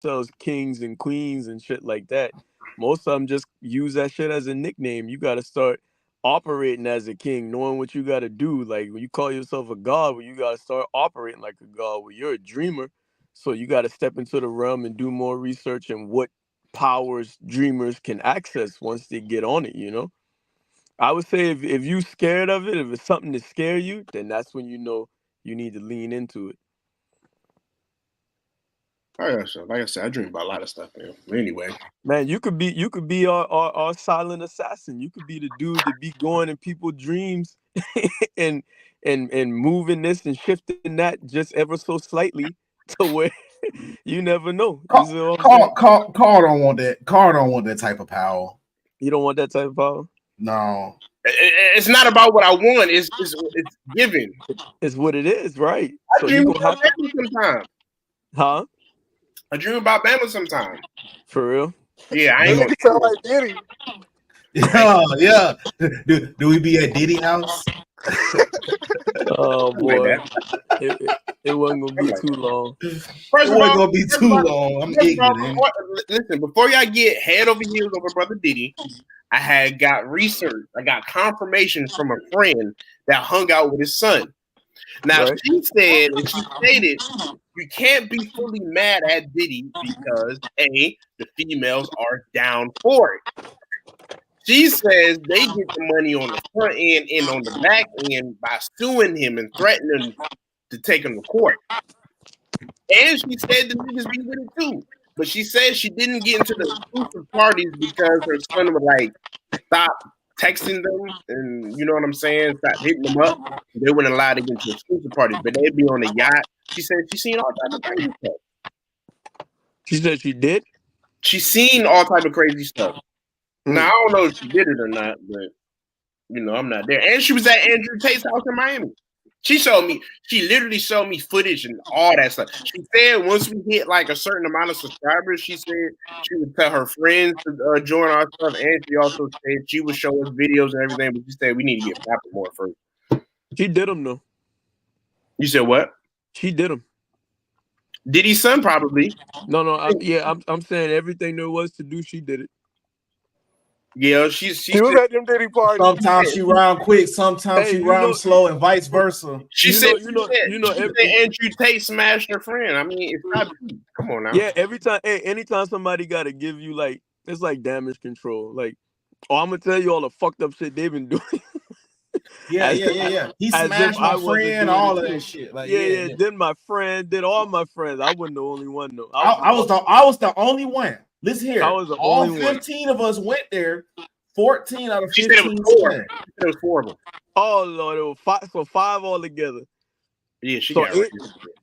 themselves kings and queens and shit like that. Most of them just use that shit as a nickname. You got to start operating as a king, knowing what you got to do. Like when you call yourself a god, well, you got to start operating like a god. Well, you're a dreamer, so you got to step into the realm and do more research and what powers dreamers can access once they get on it. I would say if you scared of it, if it's something to scare you, then that's when you know you need to lean into it. Like I said, I dream about a lot of stuff, man. But anyway, man, you could be our silent assassin. You could be the dude that be going in people's dreams and and moving this and shifting that just ever so slightly to where you never know. You see what I'm saying? Carl don't want that. Carl don't want that type of power. You don't want that type of power? No. It's not about what I want. It's given. It's what it is, right? I dream about Bama sometimes. Huh? I dream about Bama sometimes. For real? Yeah, I ain't gonna sound like Diddy. Yeah. Do we be at Diddy house? Oh boy, it wasn't gonna be too long. First it wasn't gonna be too long. I'm ignorant. Listen, before y'all get head over heels over Brother Diddy, I had got research. I got confirmation from a friend that hung out with his son. Now she said, and she stated, you can't be fully mad at Diddy because A, the females are down for it. She says they get the money on the front end and on the back end by suing him and threatening to take him to court. And she said the niggas be with it too. But she said she didn't get into the exclusive parties because her son would like stop texting them and you know what I'm saying, stop hitting them up. They wouldn't allow to get into exclusive parties, but they'd be on the yacht. She said she's seen all type of crazy stuff. She said she did? She's seen all type of crazy stuff. Now, I don't know if she did it or not, but, you know, I'm not there. And she was at Andrew Tate's house in Miami. She literally showed me footage and all that stuff. She said once we hit like a certain amount of subscribers, she said she would tell her friends to join our stuff. And she also said she would show us videos and everything, but she said we need to get rapping more first. She did them, though. You said what? She did them. Diddy's son probably. No, I'm saying everything there was to do, she did it. Yeah, she was at them Diddy parties. Sometimes she round quick, sometimes she round slow, and vice versa. She said Andrew Tate smashed her friend. I mean, it's not come on now. Yeah, anytime somebody got to give you like it's like damage control. Like, I'm gonna tell you all the fucked up shit they've been doing. Yeah. He smashed my friend, all of that shit. Like, yeah. Did my friend, did all my friends. I wasn't the only one though. I was the only one. Listen here. I was the all 15 one. Of us went there. 14 out of 15. She said it was 4 of them. Oh Lord, it was 5. So 5 altogether. Yeah, she got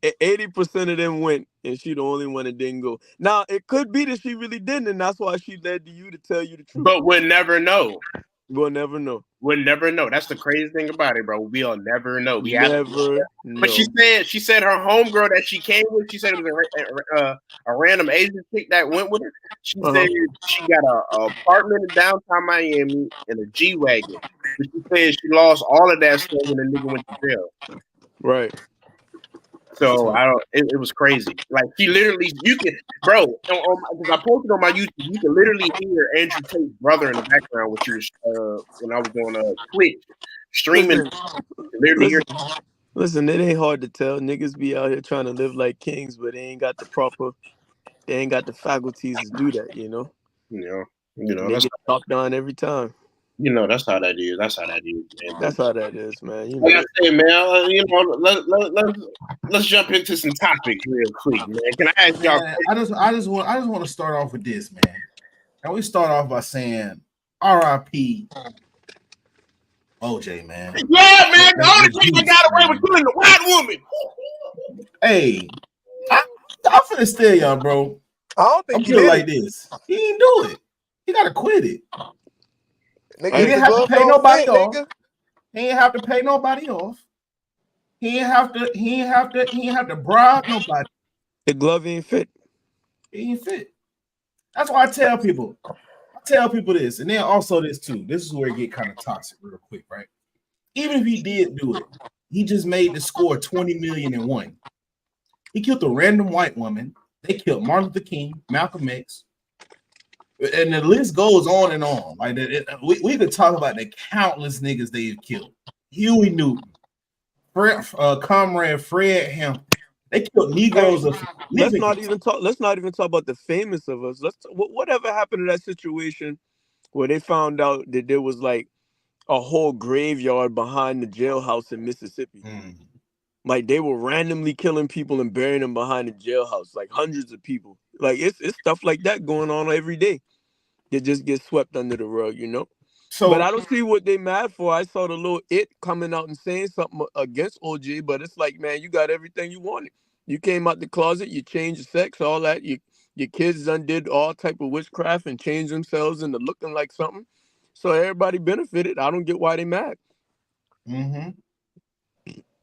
80% of them went, and she the only one that didn't go. Now it could be that she really didn't, and that's why she led to you to tell you the truth. But we'll never know. We'll never know. We'll never know. That's the crazy thing about it, bro. We'll never know. Know. But she said her homegirl that she came with, she said it was a random Asian chick that went with her. She said she got a apartment in downtown Miami and a G-Wagon. But she said she lost all of that stuff when the nigga went to jail. Right. So it was crazy. Like she literally, you can, bro. Because I posted on my YouTube, you can literally hear Andrew Tate's brother in the background when I was on Twitch streaming. Listen, it ain't hard to tell. Niggas be out here trying to live like kings, but they ain't got the faculties to do that. You know. They get chopped down every time. You know, that's how that is. That's how that is, man. That's how that is, man. Like I said, man, let's jump into some topics real quick, man. Can I ask y'all? Man, I just want to start off with this, man. And we start off by saying R.I.P OJ, man. Yeah, man. The only thing that got away with killing the white woman. Hey, I'm finna steal y'all, bro. I don't think he did like this. He didn't do it. He gotta quit it. Nigga, he didn't have to pay nobody off. He didn't have to pay nobody off. He didn't have to bribe nobody. The glove ain't fit. He ain't fit. That's why I tell people this, and then also this too. This is where it get kind of toxic real quick, right? Even if he did do it, he just made the score 20 million and one. He killed a random white woman They killed Martin Luther King, Malcolm X, and the list goes on and on. Like we could talk about the countless niggas they've killed. Huey Newton, Comrade Fred Hampton. They killed Negroes. Let's not even talk about the famous of us. Whatever happened to that situation where they found out that there was like a whole graveyard behind the jailhouse in Mississippi. Like they were randomly killing people and burying them behind the jailhouse, like hundreds of people. Like it's stuff like that going on every day. It just gets swept under the rug, you know. So, but I don't see what they mad for. I saw the little it coming out and saying something against OJ, but it's like, man, you got everything you wanted. You came out the closet, you changed your sex, all that. Your kids undid all type of witchcraft and changed themselves into looking like something. So everybody benefited. I don't get why they mad.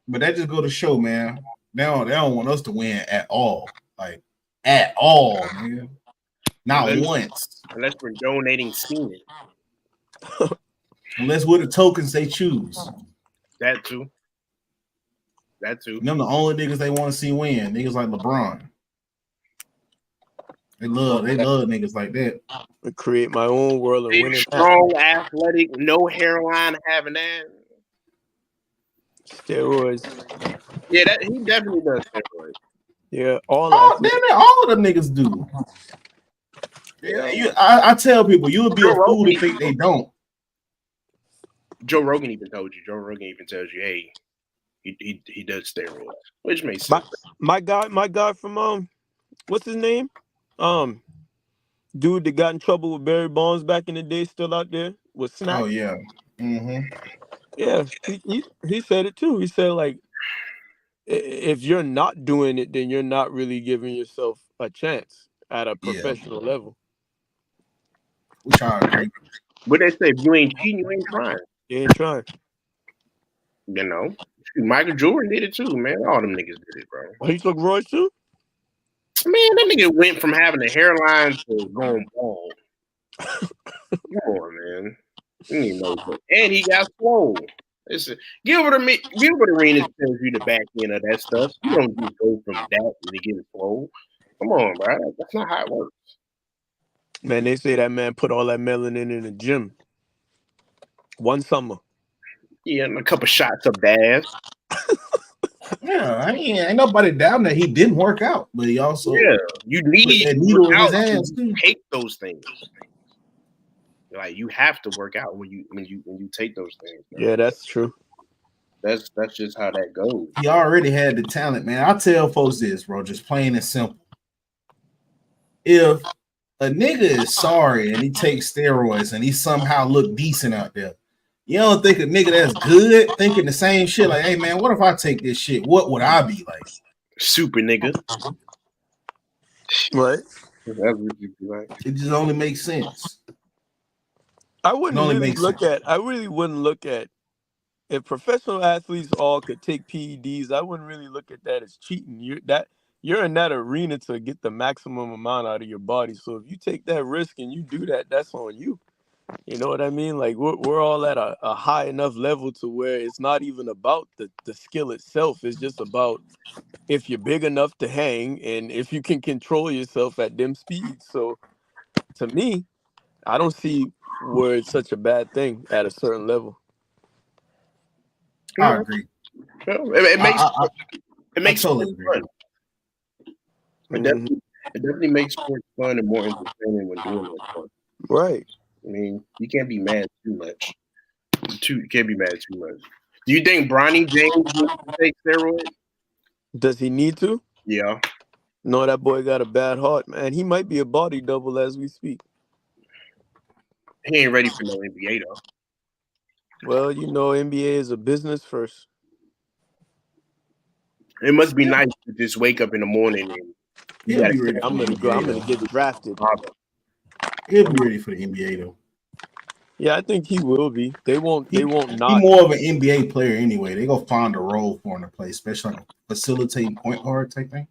But that just go to show, man. They don't want us to win at all. Like at all, man. Not once. Unless we're donating semen. Unless we're the tokens they choose. That too. Them the only niggas they want to see win. Niggas like LeBron. They love niggas like that. I create my own world and win it. Strong, athletic, no hairline, having that. Steroids. Yeah, he definitely does steroids. Yeah, all of them niggas do. Yeah, I tell people you would be a fool to think they don't. Joe Rogan even told you. Joe Rogan even tells you, hey, he does steroids, which makes sense. My guy from what's his name? Dude that got in trouble with Barry Bonds back in the day, still out there with Snack. Oh yeah. Yeah, he said it too. He said like, if you're not doing it, then you're not really giving yourself a chance at a professional level. Which I agree. But they say if you ain't cheating, you ain't trying. You ain't trying. You know, Michael Jordan did it too, man. All them niggas did it, bro. Oh, he took Royce too? Man, that nigga went from having a hairline to going bald. Come on, man. You know, and he got swole. Gilbert Arenas tells you the back end of that stuff. You don't just go from that to get it swole. Come on, bro. That's not how it works. Man, they say that man put all that melanin in the gym. One summer. Yeah, and a couple shots of bass. Yeah, ain't nobody down there. He didn't work out, but he also you need that needle in his ass too. Take those things. Like you have to work out when you take those things. Bro. Yeah, that's true. That's just how that goes. He already had the talent, man. I tell folks this, bro, just plain and simple. If a nigga is sorry and he takes steroids and he somehow look decent out there, you don't think a nigga that's good thinking the same shit like, hey man, what if I take this shit? What would I be like? Super nigga. Right. That's what you be like. It just only makes sense. I really wouldn't look at if professional athletes all could take PEDs. I wouldn't really look at that as cheating. You're in that arena to get the maximum amount out of your body. So if you take that risk and you do that, that's on you. You know what I mean? Like we're all at a high enough level to where it's not even about the skill itself. It's just about if you're big enough to hang and if you can control yourself at them speeds. So to me, I don't see where it's such a bad thing at a certain level. I agree. It makes totally fun. It definitely makes sports fun and more entertaining when doing it fun. Right. I mean, you can't be mad too much. You can't be mad too much. Do you think Bronny James needs to take steroids? Does he need to? Yeah. No, that boy got a bad heart, man. He might be a body double as we speak. He ain't ready for no NBA though. Well, you know, NBA is a business first. It must be nice to just wake up in the morning and I'm gonna get drafted. He'll be ready for the NBA though. Yeah, I think he will be. They won't not. He's more of an NBA player anyway. They gonna find a role for him to play, especially like a facilitating point guard type thing.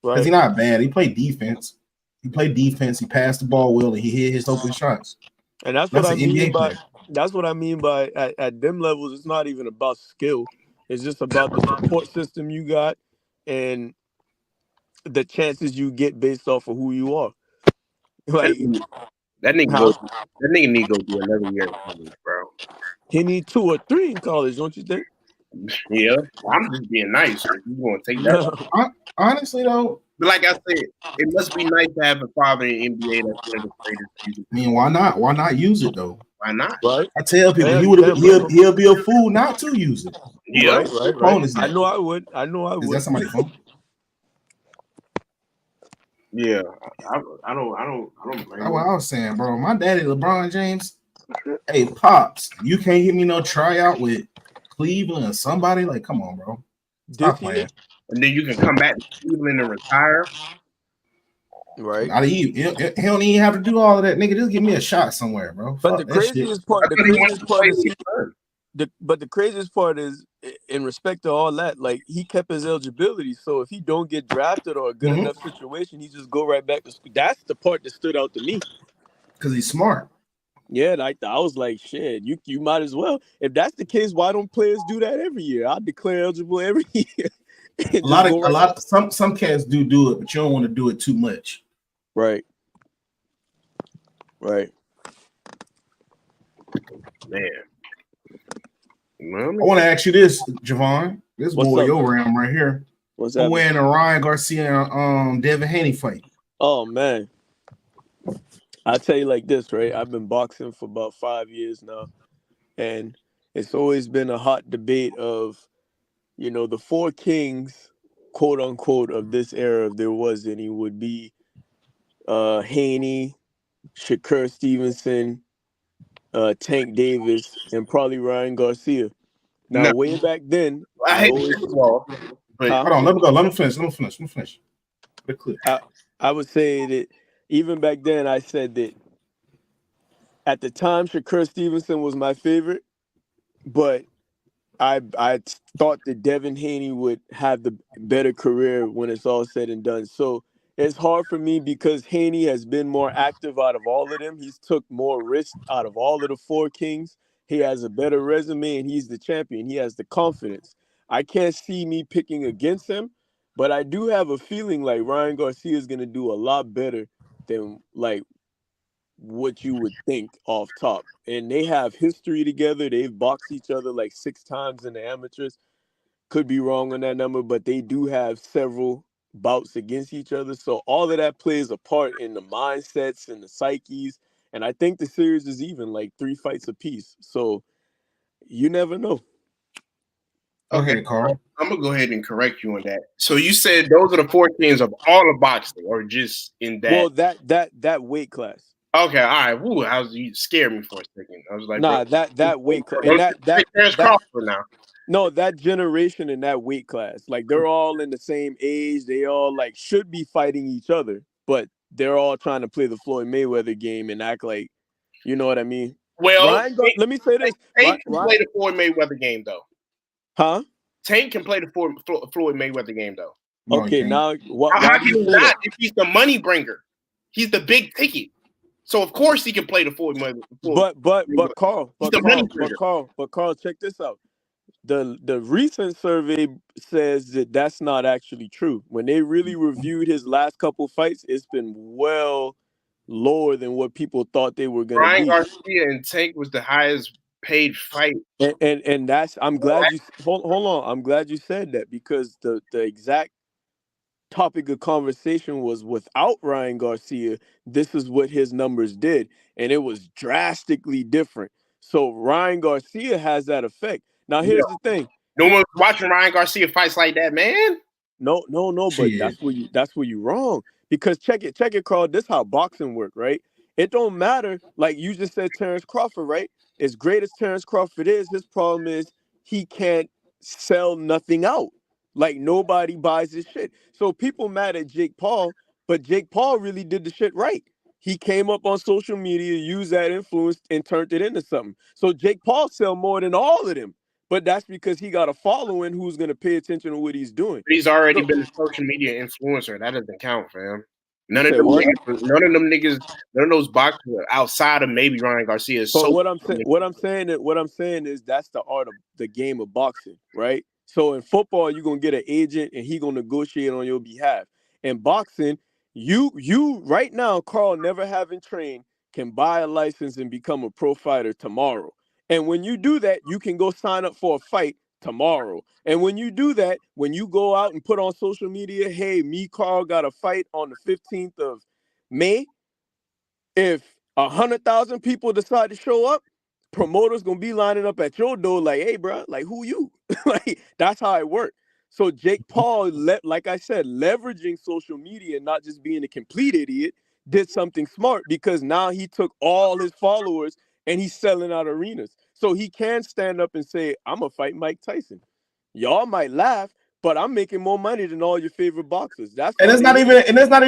Because he's not bad. He played defense. He passed the ball well, and he hit his open shots. And that's what I mean by that's what I mean by at them levels. It's not even about skill. It's just about the support system you got, and the chances you get based off of who you are. Like that nigga huh? that nigga need to go do another year of college, bro. He need 2 or 3 in college, don't you think? Yeah, I'm just being nice. If you want to take that, Honestly though, but like I said, it must be nice to have a father in NBA that's one of the greatest music. I mean, why not? Why not use it though? Why not? Right? I tell people Yeah, he you would can't blame him. he'll be a fool not to use it. Yeah, Right. Phone is I that? know I would. Is that somebody's phone? yeah. I don't blame That's what him. I was saying, bro. My daddy, LeBron James. Hey, pops, you can't hit me no tryout with Cleveland or somebody. Like, come on, bro. Stop This year, playing. And then you can come back to Cleveland and retire. right? Not even, he don't even have to do all of that, nigga. Just give me a shot somewhere, bro. But Fuck that shit. I thought he wanted to play with his son. The craziest part is, in respect to all that, like he kept his eligibility. So if he don't get drafted or a good enough situation, he just go right back to school. That's the part that stood out to me. Because he's smart. Yeah, like I was like, shit, you might as well. If that's the case, why don't players do that every year? I declare eligible every year. Some cats do it, but you don't want to do it too much. Right. Man. I want to ask you this, Javon. This boy, your ram right here. What's that? I'm wearing a Ryan Garcia Devin Haney fight. Oh man. I tell you like this, right? I've been boxing for about 5 years now, and it's always been a hot debate of, the 4 kings, quote unquote, of this era, if there was any, would be Haney, Shakur Stevenson, Tank Davis, and probably Ryan Garcia. Now, way back then, I hate ball, but hold on, let me go. Let me finish. The clip. I would say that even back then, I said that at the time, Shakur Stevenson was my favorite, but I thought that Devin Haney would have the better career when it's all said and done. So it's hard for me because Haney has been more active out of all of them. He's took more risks out of all of the 4 kings. He has a better resume and he's the champion. He has the confidence. I can't see me picking against him, but I do have a feeling like Ryan Garcia is going to do a lot better than like what you would think off top. And they have history together. They've boxed each other like 6 times in the amateurs. Could be wrong on that number, but they do have several bouts against each other. So all of that plays a part in the mindsets and the psyches. And I think the series is even like 3 fights apiece. So you never know. Okay, Carl. I'm gonna go ahead and correct you on that. So you said those are the 4 kings of all of boxing, or just in that? Well, that weight class. Okay, all right. Woo, you scared me for a second. I was like, nah, bro, that weight class and there's Crawford now. No, that generation in that weight class, like they're all in the same age. They all like should be fighting each other, but they're all trying to play the Floyd Mayweather game and act like, you know what I mean? Well, let me say this: Tank can play the Floyd Mayweather game though. Huh? Tank can play the Floyd Mayweather game though. Okay, now how can he not? If he's the money bringer, he's the big ticket. So of course he can play the Floyd Mayweather. But Carl, check this out. The recent survey says that that's not actually true. When they really reviewed his last couple fights, it's been well lower than what people thought they were going to be. Ryan Garcia and Tank was the highest paid fight. And that's, I'm glad you, hold on. I'm glad you said that because the exact topic of conversation was without Ryan Garcia, this is what his numbers did. And it was drastically different. So Ryan Garcia has that effect. Now, here's the thing. No one's watching Ryan Garcia fights like that, man. No, but that's where you wrong. Because check it, Carl. This how boxing work, right? It don't matter. Like you just said, Terrence Crawford, right? As great as Terrence Crawford is, his problem is he can't sell nothing out. Like nobody buys his shit. So people mad at Jake Paul, but Jake Paul really did the shit right. He came up on social media, used that influence, and turned it into something. So Jake Paul sell more than all of them. But that's because he got a following who's going to pay attention to what he's doing. But he's already been a social media influencer. That doesn't count, fam. None of them niggas, none of those boxers outside of maybe Ryan Garcia. So what I'm saying is that's the art of the game of boxing, right? So in football, you're gonna get an agent and he gonna negotiate on your behalf. in boxing, you right now, Carl, never having trained, can buy a license and become a pro fighter tomorrow. And when you do that, you can go sign up for a fight tomorrow. And when you do that, when you go out and put on social media, hey, me, Carl, got a fight on the 15th of May. If 100,000 people decide to show up, promoters gonna be lining up at your door like, hey, bro, like, who you? Like, that's how it works. So Jake Paul, like I said, leveraging social media, not just being a complete idiot, did something smart because now he took all his followers and he's selling out arenas. So he can stand up and say, I'm gonna fight Mike Tyson. Y'all might laugh, but I'm making more money than all your favorite boxers. That's and what it's not even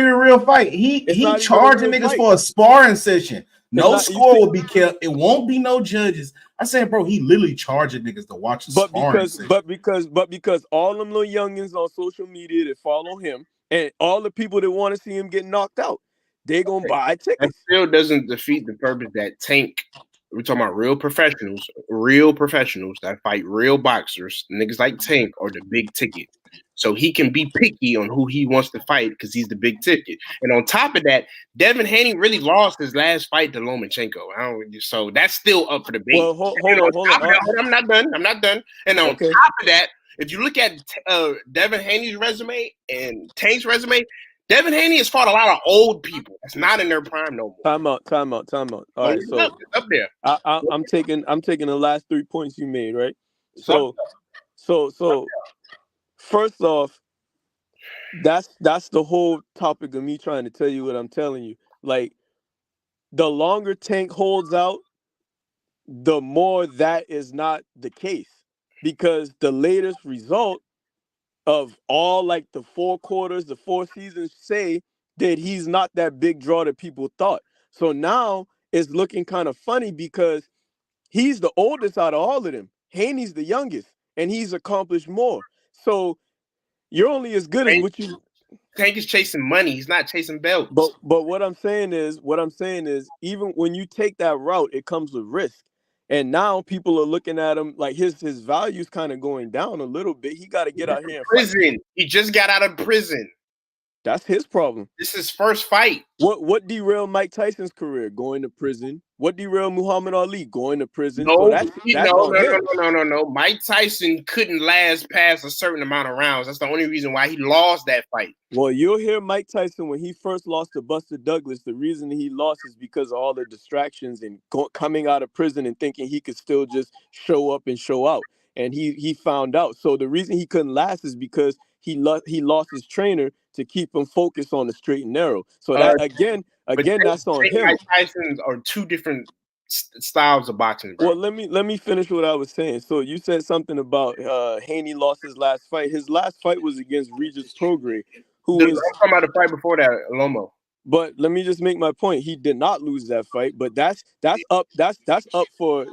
a real fight. He not even a charging real niggas fight. for a sparring session. No Not, score will be kept. It won't be no judges. I said, bro, he literally charging niggas to watch a sparring session. But because all them little youngins on social media that follow him and all the people that want to see him get knocked out, they gonna buy That tickets. still doesn't defeat the purpose that Tank. We're talking about real professionals that fight real boxers. Niggas like Tank are the big ticket. So he can be picky on who he wants to fight because he's the big ticket. And on top of that, Devin Haney really lost his last fight to Lomachenko. So that's still up for debate. Well, hold on. I'm not done. And on top of that, if you look at Devin Haney's resume and Tank's resume, Devin Haney has fought a lot of old people. That's not in their prime no more. Time out. All right, so it's up there. I'm taking the last 3 points you made, right? So first off, that's the whole topic of me trying to tell you what I'm telling you. Like, the longer Tank holds out, the more that is not the case, because the latest result of all, like, the 4 quarters, the 4 seasons, say that he's not that big draw that people thought. So now it's looking kind of funny because he's the oldest out of all of them. Haney's the youngest, and he's accomplished more. So you're only as good as what you. Tank is chasing money. He's not chasing belts. But what I'm saying is, even when you take that route, it comes with risk. And now people are looking at him like his value's kind of going down a little bit. He got to get out here and prison. fight. He just got out of prison. That's his problem. This is his first fight. What derailed Mike Tyson's career? Going to prison. What derailed Muhammad Ali? Going to prison. No, so that's no. Mike Tyson couldn't last past a certain amount of rounds. That's the only reason why he lost that fight. Well, you'll hear Mike Tyson when he first lost to Buster Douglas. The reason he lost is because of all the distractions and coming out of prison and thinking he could still just show up and show out. And he found out. So the reason he couldn't last is because he lost his trainer to keep him focused on the straight and narrow. So that again, that's on him. Mike Tyson are two different styles of boxing, bro. Well, let me finish what I was saying. So you said something about Haney lost his last fight. His last fight was against Regis Prograis, I'm talking about the fight before that, Lomo. But let me just make my point. He did not lose that fight, but that's up for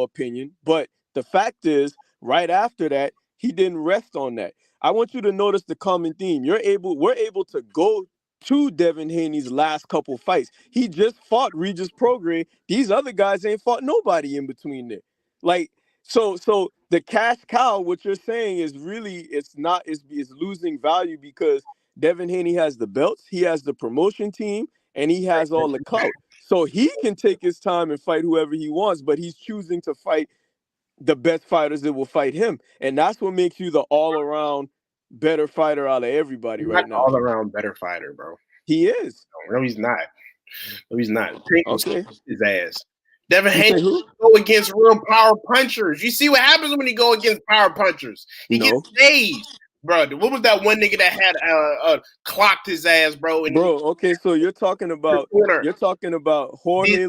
opinion. But the fact is, right after that, he didn't rest on that. I want you to notice the common theme. We're able to go to Devin Haney's last couple fights. He just fought Regis Prograis. These other guys ain't fought nobody in between there. Like, so the cash cow, what you're saying is really, it's losing value because Devin Haney has the belts, he has the promotion team, and he has all the clout. So he can take his time and fight whoever he wants, but he's choosing to fight the best fighters that will fight him. And that's what makes you the all-around better fighter out of everybody right now. All-around better fighter, bro. He is. No, he's not. Okay. His ass. Devin Haney go against real power punchers. You see what happens when he go against power punchers? He gets dazed. Bro, what was that one nigga that had clocked his ass, bro? Okay, so you're talking about Jorge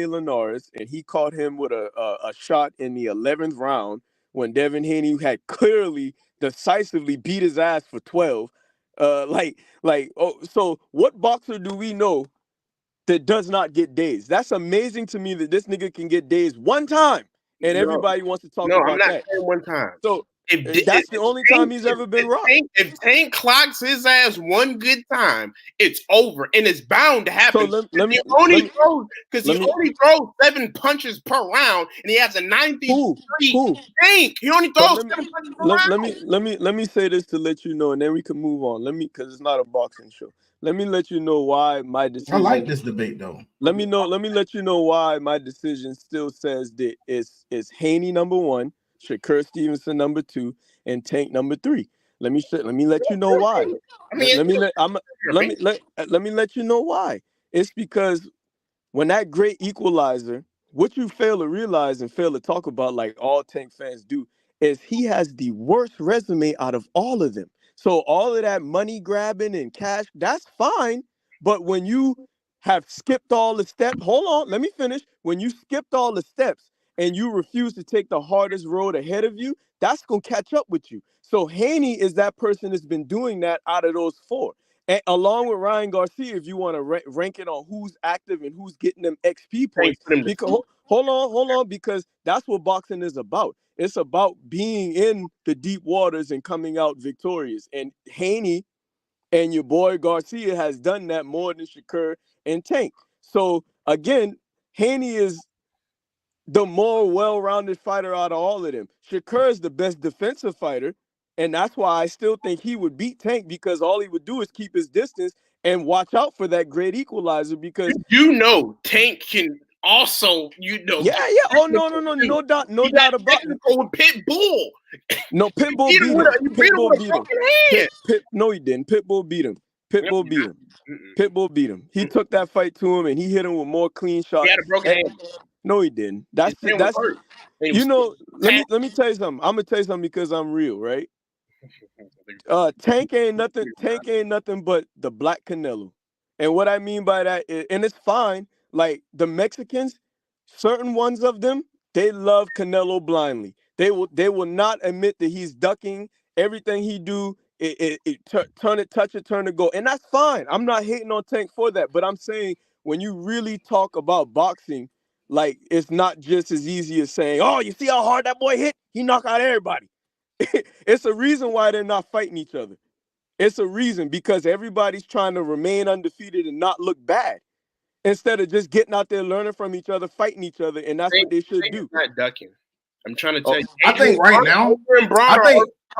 Linares, and he caught him with a shot in the 11th round when Devin Haney had clearly decisively beat his ass for 12. So what boxer do we know that does not get dazed? That's amazing to me that this nigga can get dazed one time, and everybody wants to talk about that. No, I'm not saying one time. That's the only time he's ever been rocked. If Tank clocks his ass one good time, it's over, and it's bound to happen. So he only throws 7 punches per round, and he has a 93 Tank. He only throws 7 punches per round. Let me say this to let you know, and then we can move on. Because it's not a boxing show. Let me let you know why my decision. I like this debate though. Let me let you know why my decision still says that it's Haney number 1, Shakur Stevenson number 2, and Tank number 3. Let me let you know why. Let me let you know why. It's because when that great equalizer, what you fail to realize and fail to talk about, like all Tank fans do, is he has the worst resume out of all of them. So all of that money grabbing and cash, that's fine. But when you have skipped all the steps, hold on, let me finish. When you skipped all the steps and you refuse to take the hardest road ahead of you, that's going to catch up with you. So Haney is that person that's been doing that out of those 4. And along with Ryan Garcia, if you want to rank it on who's active and who's getting them XP points, because hold on, because that's what boxing is about. It's about being in the deep waters and coming out victorious. And Haney and your boy Garcia has done that more than Shakur and Tank. So again, Haney is the more well-rounded fighter out of all of them. Shakur is the best defensive fighter. And that's why I still think he would beat Tank, because all he would do is keep his distance and watch out for that great equalizer. Because Tank can also, yeah. Oh no doubt about it. With Pitbull. No, Pitbull beat him. Pitbull beat him. No, he didn't. Pitbull beat him. Pitbull beat him. He took that fight to him and he hit him with more clean shots. He had a broken hand. No, he didn't. That's let me tell you something. I'm gonna tell you something because I'm real, right? Tank ain't nothing but the black Canelo. And what I mean by that is, and it's fine, like the Mexicans, certain ones of them, they love Canelo blindly. They will not admit that he's ducking everything he do. Turn it, touch it, turn it, go. And that's fine. I'm not hating on Tank for that. But I'm saying when you really talk about boxing, like it's not just as easy as saying, oh, you see how hard that boy hit? He knocked out everybody. It's a reason why they're not fighting each other. It's a reason, because everybody's trying to remain undefeated and not look bad, instead of just getting out there, learning from each other, fighting each other, and that's what they should do. Not ducking. I'm trying to tell you. I think right now,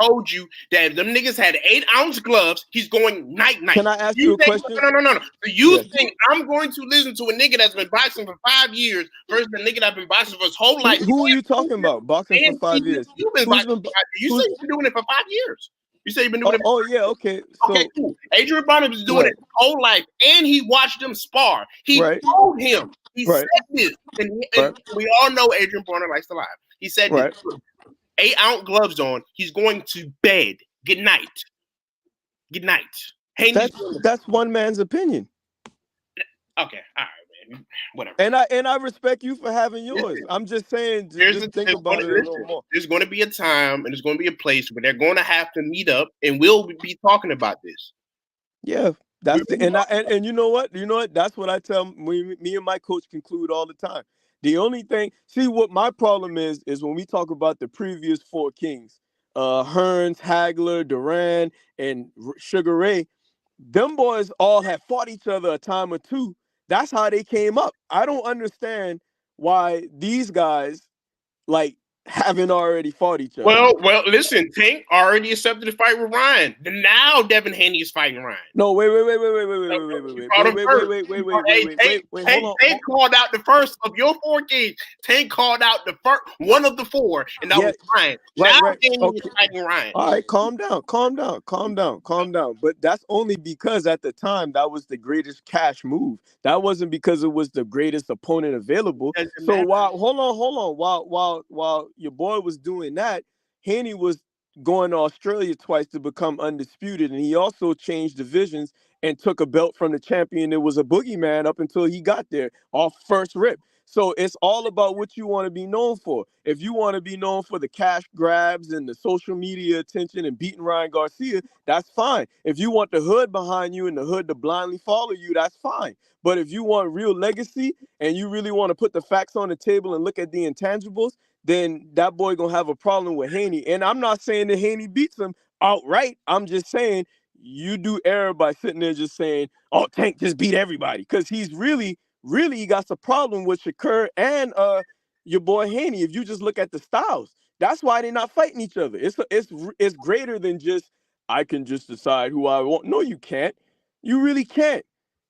told you that if them niggas had 8-ounce gloves, he's going night. Can I ask you a question? No. So you think I'm going to listen to a nigga that's been boxing for 5 years versus a nigga that's been boxing for his whole life? Who are you talking about? Boxing for 5 years. You've been boxing for 5 years. You said you've been doing it for 5 years. You say you've been doing it. Okay. Okay, cool. Adrian Barnes was doing it his whole life, and he watched them spar. He told him. He said this, and we all know Adrian Barnes likes to lie. He said this. 8-ounce gloves on. He's going to bed. Good night. That's one man's opinion. Okay, all right, man. Whatever. And I respect you for having yours. I'm just saying, just think about it a little more. There's going to be a time and there's going to be a place where they're going to have to meet up, and we'll be talking about this. Yeah, and you know what? That's what I tell me and my coach conclude all the time. The only thing, see, what my problem is when we talk about the previous 4 kings, Hearns, Hagler, Duran, and Sugar Ray, them boys all have fought each other a time or two. That's how they came up. I don't understand why these guys, like, haven't already fought each other. Well, listen, Tank already accepted the fight with Ryan. Now Devin Haney is fighting Ryan. No, wait. Tank called out the first of your 4 kings. Tank called out the first one of the 4, and that was Ryan. Now Haney is fighting Ryan. All right, calm down. But that's only because at the time that was the greatest cash move. That wasn't because it was the greatest opponent available. So hold on, while your boy was doing that, Haney was going to Australia twice to become undisputed, and he also changed divisions and took a belt from the champion. It was a boogeyman up until he got there off first rip. So it's all about what you want to be known for. If you want to be known for the cash grabs and the social media attention and beating Ryan Garcia, that's fine. If you want the hood behind you and the hood to blindly follow you, that's fine. But if you want real legacy and you really want to put the facts on the table and look at the intangibles, then that boy gonna have a problem with Haney. And I'm not saying that Haney beats him outright. I'm just saying you do error by sitting there just saying, "Oh, Tank just beat everybody," because he's really he got some problem with Shakur and your boy Haney. If you just look at the styles, that's why they're not fighting each other. It's greater than just I can just decide who I want. No, you can't. You really can't.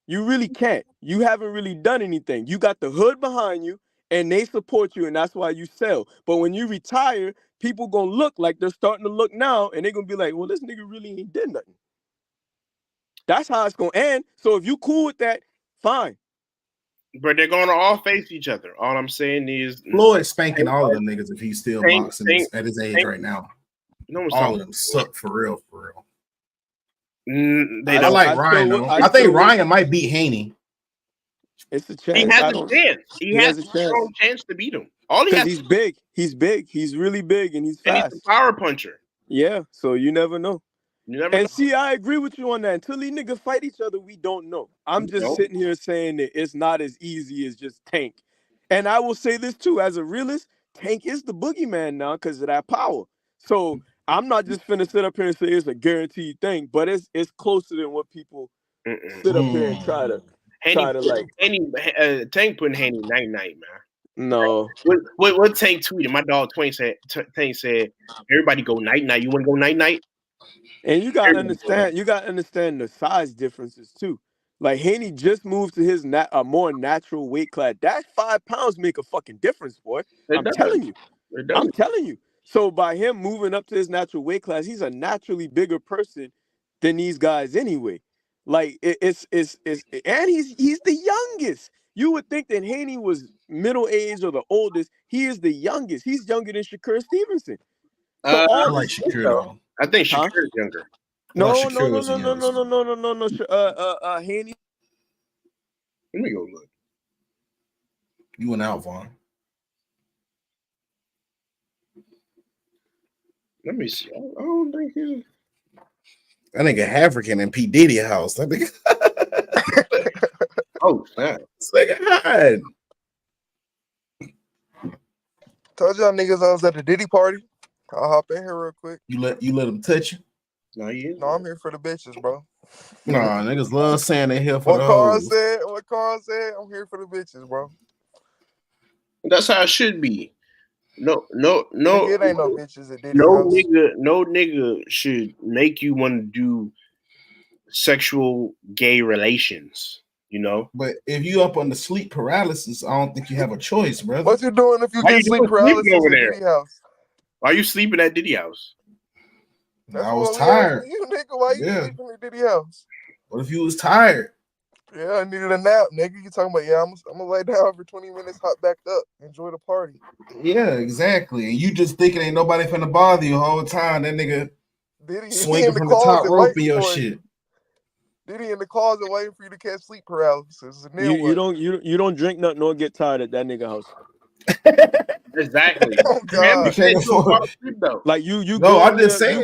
You really can't. You haven't really done anything. You got the hood behind you and they support you, and that's why you sell. But when you retire, people gonna look like they're starting to look now, and they're gonna be like, well, this nigga really ain't did nothing. That's how it's gonna end. So if you cool with that, fine. But they're gonna all face each other. All I'm saying is Floyd spanking all of them niggas if he's still boxing at his age right now. All of them suck for real, for real. I like Ryan though. I think Ryan might beat Haney. It's a chance. He has a chance. He has a strong chance to beat him. All he has. He's big. He's big. He's really big, and he's fast. And he's a power puncher. Yeah. So you never know. You never know. See, I agree with you on that. Until these niggas fight each other, we don't know. I'm just sitting here saying that it's not as easy as just Tank. And I will say this too, as a realist, Tank is the boogeyman now because of that power. So I'm not just finna sit up here and say it's a guaranteed thing, but it's closer than what people sit up here and try to like. Tank putting Haney night, man. No. What Tank tweeted? My dog Tank said, everybody go night. You want to go night? And you gotta understand the size differences too. Like Haney just moved to his a more natural weight class. That 5 pounds make a fucking difference, boy. I'm telling you. So by him moving up to his natural weight class, he's a naturally bigger person than these guys anyway. Like it's and he's the youngest. You would think that Haney was middle age or the oldest. He is the youngest. He's younger than Shakur Stevenson. So I like Shakur though. I think Shakur is younger. No. Haney. Let me go look. You went out, Vaughn. Let me see. I don't think he's. That nigga African in P. Diddy house. That nigga. Oh, snap. Nigga, Told y'all niggas I was at the Diddy party. I'll hop in here real quick. You let him touch you? No, I'm here for the bitches, bro. Nah, niggas love saying they here for what Carl said, I'm here for the bitches, bro. That's how it should be. No. Nigga, it ain't no bitches at Diddy house. No nigga should make you want to do sexual gay relations. You know, but if you up on the sleep paralysis, I don't think you have a choice, brother. What you doing if you get sleep paralysis over there? Diddy house? Why are you sleeping at Diddy house? I was tired. You nigga, why you sleeping at Diddy house? What if you was tired? Yeah, I needed a nap, nigga. You talking about? Yeah, I'm gonna lay down for 20 minutes, hop back up, enjoy the party. Yeah, exactly. And you just thinking ain't nobody finna bother you the whole time. That nigga swinging from the top rope in your shit. Diddy in the closet waiting for you to catch sleep paralysis. You don't drink nothing or get tired at that nigga house. Exactly. Oh, God. Like you no, go I'm just saying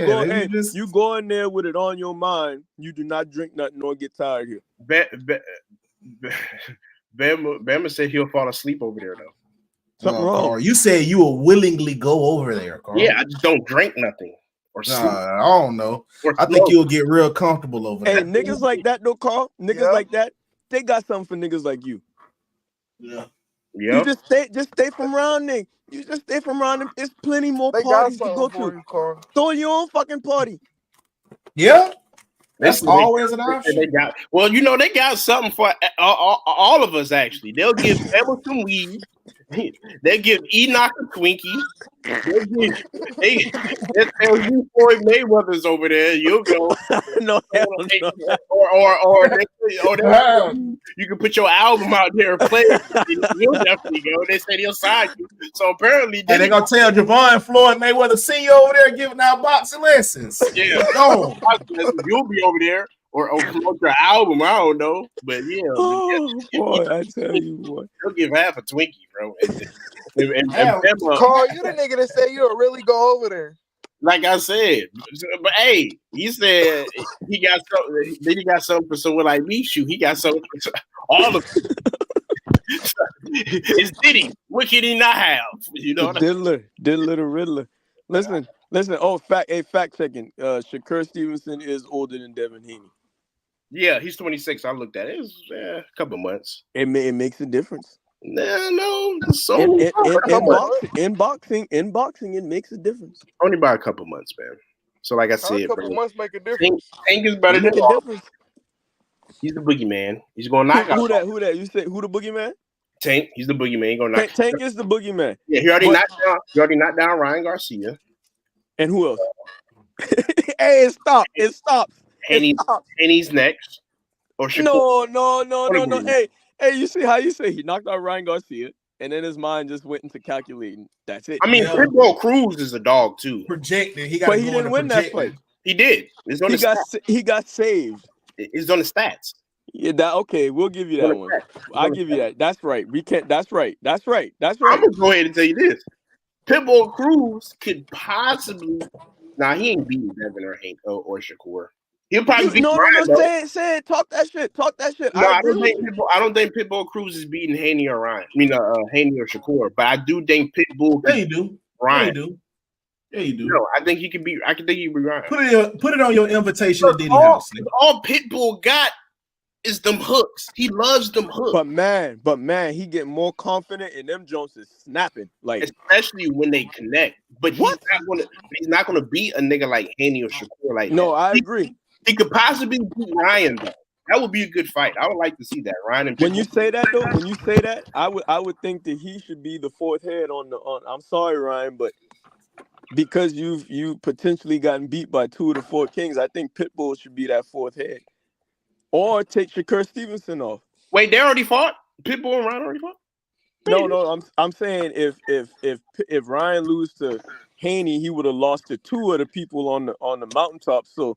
you go in there with it on your mind. You do not drink nothing or get tired here. Bama said he'll fall asleep over there though. Something wrong. Carl, you said you will willingly go over there, Carl. Yeah, I just don't drink nothing. Or I don't know. I think you'll get real comfortable over there. Hey, niggas like that though, Carl. Niggas like that, they got something for niggas like you. Yeah. You just stay from around there. You just stay from around them. There's plenty more parties to go to. Throw your own fucking party. Yeah. That's always an option. They got something for all of us, actually. They'll give Emma some weed. They'll give Enoch a Twinkie. They'll tell you Floyd Mayweather's over there. You'll go. No, or you can put your album out there and play it. You'll definitely go. They said he'll sign you. So apparently, they're gonna tell Javon Floyd Mayweather, see you over there giving out boxing lessons. Yeah, no, you'll be over there. Or promote your album, I don't know, but yeah. Boy, I tell you what, he'll give half a Twinkie, bro. Carl, you the nigga that said you'll really go over there. Like I said, but hey, he said he got something. Then he got something for someone like me. Shoot, he got something for all of them. It's Diddy. What can he not have? You know what Diddler the Riddler. Listen. Oh, fact checking. Shakur Stevenson is older than Devin Haney. Yeah, he's 26. I looked at it. It's a couple months. It makes a difference. No. So In boxing, it makes a difference. Only by a couple months, man. So, like I said, a couple months make a difference. Tank is better than difference. He's the boogeyman. He's gonna knock out. Who that? You say who the boogeyman? Tank. He's the boogeyman. He's gonna knock. Tank is the boogeyman. Yeah, he already knocked down Ryan Garcia. And who else? Hey, it stops. Haney's next. Or No. Hey, you see how you say he knocked out Ryan Garcia, and then his mind just went into calculating. That's it. I mean, Pitbull Cruz is a dog too. Projected. But he didn't win that fight. He did. He got saved. It's on the stats. Yeah, okay. We'll give you that one. I'll give you that. That's right. We can't. That's right. I'm gonna go ahead and tell you this. Pitbull Cruz could possibly. Nah, he ain't beating Devin or Shakur. He'll probably beat Ryan. Say it. Talk that shit. No, I don't think Pitbull Cruz is beating Haney or Ryan. I mean, Haney or Shakur. But I do think Pitbull. Yeah, you do. Ryan. Yeah, you do. No, I think he could be. I can think he could be Ryan. Put it on your invitation to Diddy House. All Pitbull got is them hooks. He loves them hooks. But man, he get more confident and them Jones is snapping. Like especially when they connect. But he's not gonna beat a nigga like Haney or Shakur like no, I agree. He could possibly beat Ryan though. That would be a good fight. I would like to see that. Ryan and Pitbull. When you say that, I would think that he should be the fourth head on. I'm sorry, Ryan, but because you potentially gotten beat by 2 of the 4 kings, I think Pitbull should be that fourth head. Or take Shakur Stevenson off. Wait, they already fought? Pitbull and Ryan already fought? No. I'm saying if Ryan lose to Haney, he would have lost to 2 of the people on the mountaintop. So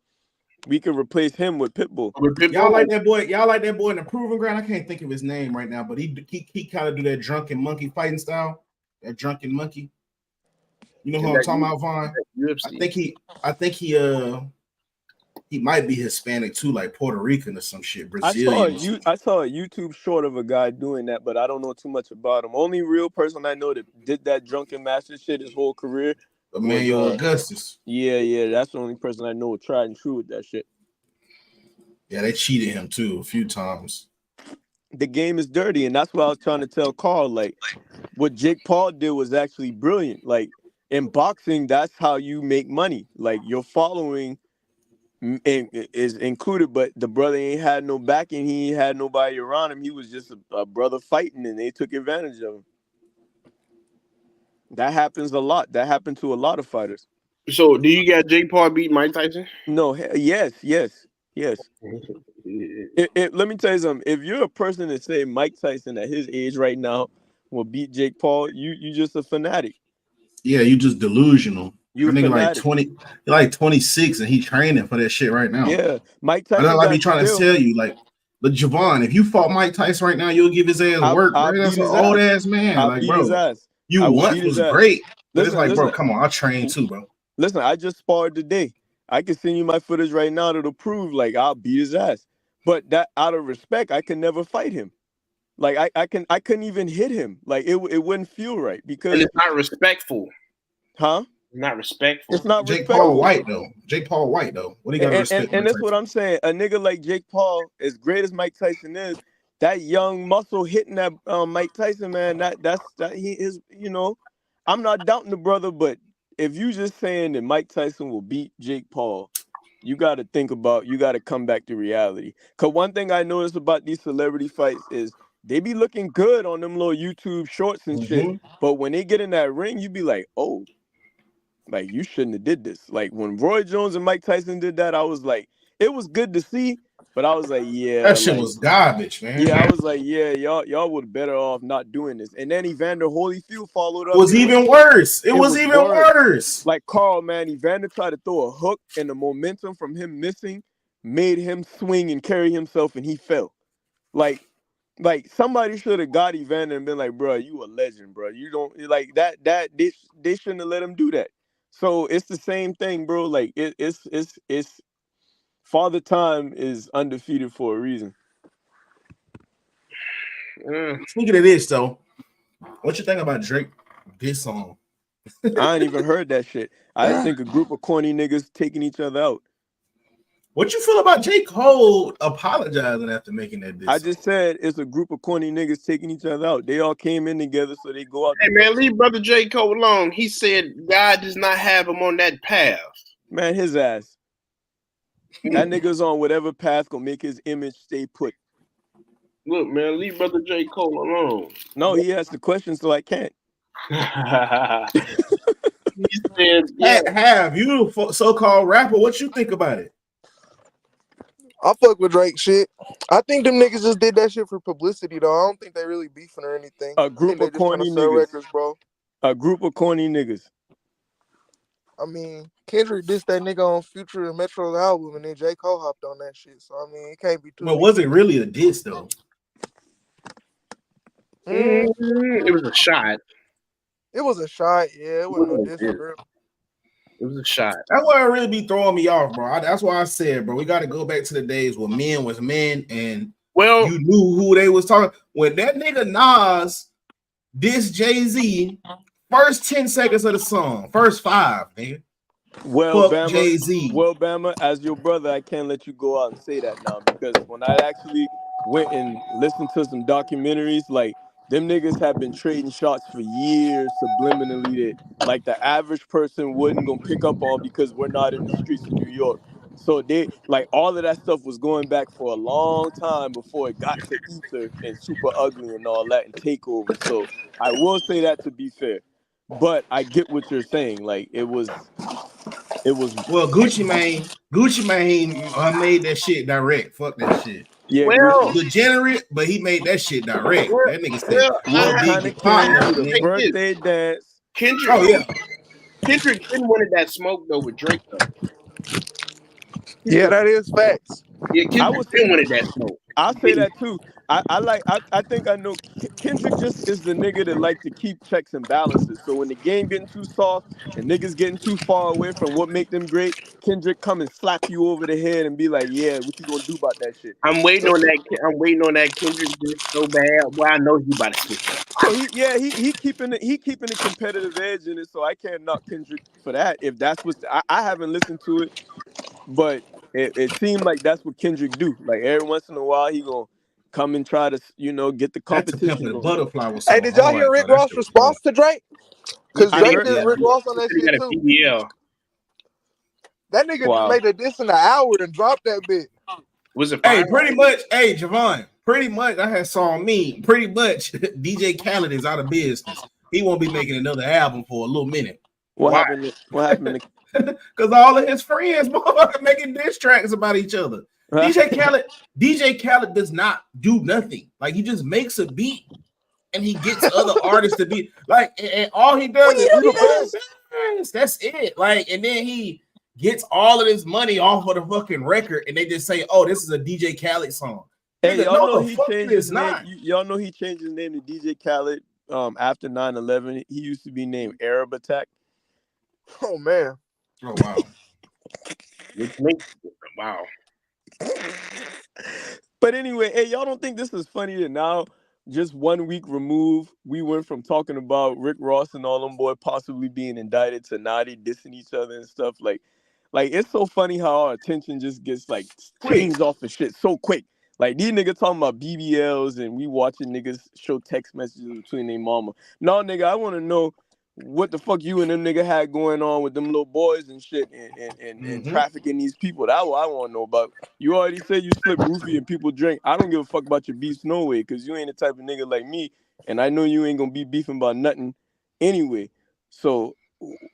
we could replace him with Pitbull. Y'all like that boy? Y'all like that boy in the Proving Ground? I can't think of his name right now, but he kind of do that drunken monkey fighting style. That drunken monkey. You know who I'm talking about, Vaughn? I think he might be Hispanic too, like Puerto Rican or some shit. Brazilian. I saw a YouTube short of a guy doing that, but I don't know too much about him. Only real person I know that did that drunken master shit his whole career. Emmanuel Augustus. Yeah, that's the only person I know tried and true with that shit. Yeah, they cheated him too a few times. The game is dirty, and that's what I was trying to tell Carl. Like, what Jake Paul did was actually brilliant. Like, in boxing, that's how you make money. Like, your following is included, but the brother ain't had no backing. He ain't had nobody around him. He was just a brother fighting, and they took advantage of him. That happens a lot. That happened to a lot of fighters. So, do you got Jake Paul beat Mike Tyson? No. Yes. Let me tell you something. If you're a person that say Mike Tyson at his age right now will beat Jake Paul, you just a fanatic. Yeah, you just delusional. You nigga like 20, like 26, and he training for that shit right now. Yeah, Mike Tyson. I be trying to tell you, like, but Javon, if you fought Mike Tyson right now, you'll give his ass work. Bro. That's an old ass man. Like, bro, you once was great, but it's like, bro, come on, I train too, bro. Listen, I just sparred today. I can send you my footage right now that'll prove like I'll beat his ass. But that out of respect, I can never fight him. Like I couldn't even hit him. Like it wouldn't feel right because and it's not respectful. Huh? Not respectful. It's not Jake Paul White though. Jake Paul White though. What do you got to respect? And that's what I'm saying. A nigga like Jake Paul, as great as Mike Tyson is, that young muscle hitting that Mike Tyson, man, that he is, you know, I'm not doubting the brother, but if you just saying that Mike Tyson will beat Jake Paul, you got to come back to reality. Because one thing I noticed about these celebrity fights is they be looking good on them little YouTube shorts and shit. But when they get in that ring, you be like, oh, like you shouldn't have did this. Like when Roy Jones and Mike Tyson did that, I was like, it was good to see. But I was like, yeah. That shit was garbage, man. Yeah, I was like, yeah, y'all would better off not doing this. And then Evander Holyfield followed up. It was even worse. It was even worse. Like Carl, man, Evander tried to throw a hook, and the momentum from him missing made him swing and carry himself, and he fell. Like somebody should have got Evander and been like, bro, you a legend, bro. You don't like that. They shouldn't have let him do that. So it's the same thing, bro. Like it's Father Time is undefeated for a reason. Speaking of this, though, What you think about Drake this song? I ain't even heard that shit. I just think a group of corny niggas taking each other out. What you feel about J. Cole apologizing after making that diss? I just said it's a group of corny niggas taking each other out. They all came in together, so they go out. Hey man, leave brother J. Cole alone. He said God does not have him on that path. Man, his ass. That nigga's on whatever path gonna make his image stay put. Look, man, leave brother J. Cole alone. No, he asked the question, so I can't. He said, yeah. Have you so-called rapper? What you think about it? I fuck with Drake shit. I think them niggas just did that shit for publicity though. I don't think they really beefing or anything. A group of corny niggas, records, bro. A group of corny niggas. I mean, Kendrick dissed that nigga on Future and Metro's album, and then J. Cole hopped on that shit. So I mean, it can't be too. Well, was it really a diss though? It was a shot. It was a shot, yeah. It wasn't no diss for real. It was a shot. That's why it really be throwing me off, bro. That's why I said, bro, we got to go back to the days when men was men, and you knew who they was talking. When that nigga Nas dissed Jay-Z, first 10 seconds of the song, first 5, nigga. Well, fuck Bama, Jay-Z. Well, Bama, as your brother, I can't let you go out and say that now, because when I actually went and listened to some documentaries, like, them niggas have been trading shots for years subliminally that, like, the average person wouldn't gonna pick up on because we're not in the streets of New York. So they, like, all of that stuff was going back for a long time before it got to Ether and Super Ugly and all that and Takeover. So I will say that, to be fair. But I get what you're saying. Like, it was well, Gucci Mane made that shit direct. Fuck that shit. Yeah, well, degenerate, but he made that shit direct. That nigga said, "What kind of came to the birthday dance?" Kendrick, Kendrick didn't wanted that smoke though with Drake though. Yeah, that is facts. Yeah, Kendrick didn't wanted that smoke. I'll say that too. I think I know Kendrick just is the nigga that like to keep checks and balances. So when the game getting too soft and niggas getting too far away from what make them great, Kendrick come and slap you over the head and be like, "Yeah, what you gonna do about that shit?" I'm waiting on that Kendrick so bad. Well, I know he about to switch up. So he keeping the competitive edge in it. So I can't knock Kendrick for that. If that's what I haven't listened to it, but it seemed like that's what Kendrick do. Like every once in a while, he gonna come and try to, get the competition. The butterfly was hey, did y'all hear Rick Ross' response to Drake? Because Drake did Rick Ross on that shit too. PBL. That nigga made a diss in an hour and dropped that bit. Was it? Hey, pretty much. Hey, Javon. Pretty much, I had saw me. Pretty much, DJ Khaled is out of business. He won't be making another album for a little minute. What happened? What happened? Because all of his friends, motherfucker, making diss tracks about each other. DJ Khaled does not do nothing. Like he just makes a beat and he gets other artists to be like, and all he does is that's it. Like, and then he gets all of his money off of the fucking record, and they just say, "Oh, this is a DJ Khaled song." Hey, y'all know he changed his name. Y'all know he changed his name to DJ Khaled after 9/11. He used to be named Arab Attack. Oh man. Oh wow. Wow. But anyway, hey, y'all don't think this is funny that now, just 1 week removed, we went from talking about Rick Ross and all them boy possibly being indicted to now they dissing each other and stuff. Like it's so funny how our attention just gets like changed off of shit so quick. Like these niggas talking about BBLs and we watching niggas show text messages between their mama. No, nigga, I want to know what the fuck you and them nigga had going on with them little boys and shit and trafficking these people. That's what I want to know about. You already said you slip roofie and people drink. I don't give a fuck about your beefs no way, because you ain't the type of nigga like me, and I know you ain't gonna be beefing about nothing anyway. So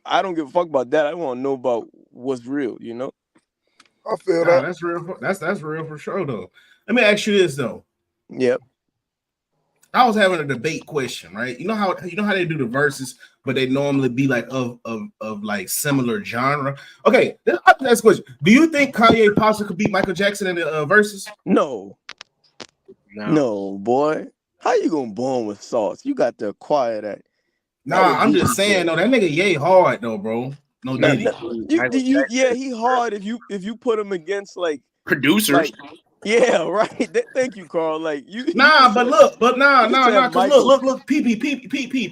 I don't give a fuck about that. I want to know about what's real, you know? I feel that. That's real. That's real for sure though. Let me ask you this though. Yep. I was having a debate question, right? You know how they do the verses, but they normally be like of like similar genre. Okay, next question. Do you think Kanye possibly could beat Michael Jackson in the verses? No, boy. How you gonna born with sauce? You got to acquire that. Nah, I'm just saying though, that nigga Ye hard though, bro. No Diddy. Yeah, he hard if you put him against like producers. Yeah, right. Thank you, Carl. Like you should Nah, but said, look, but nah, you said cause Michael. look,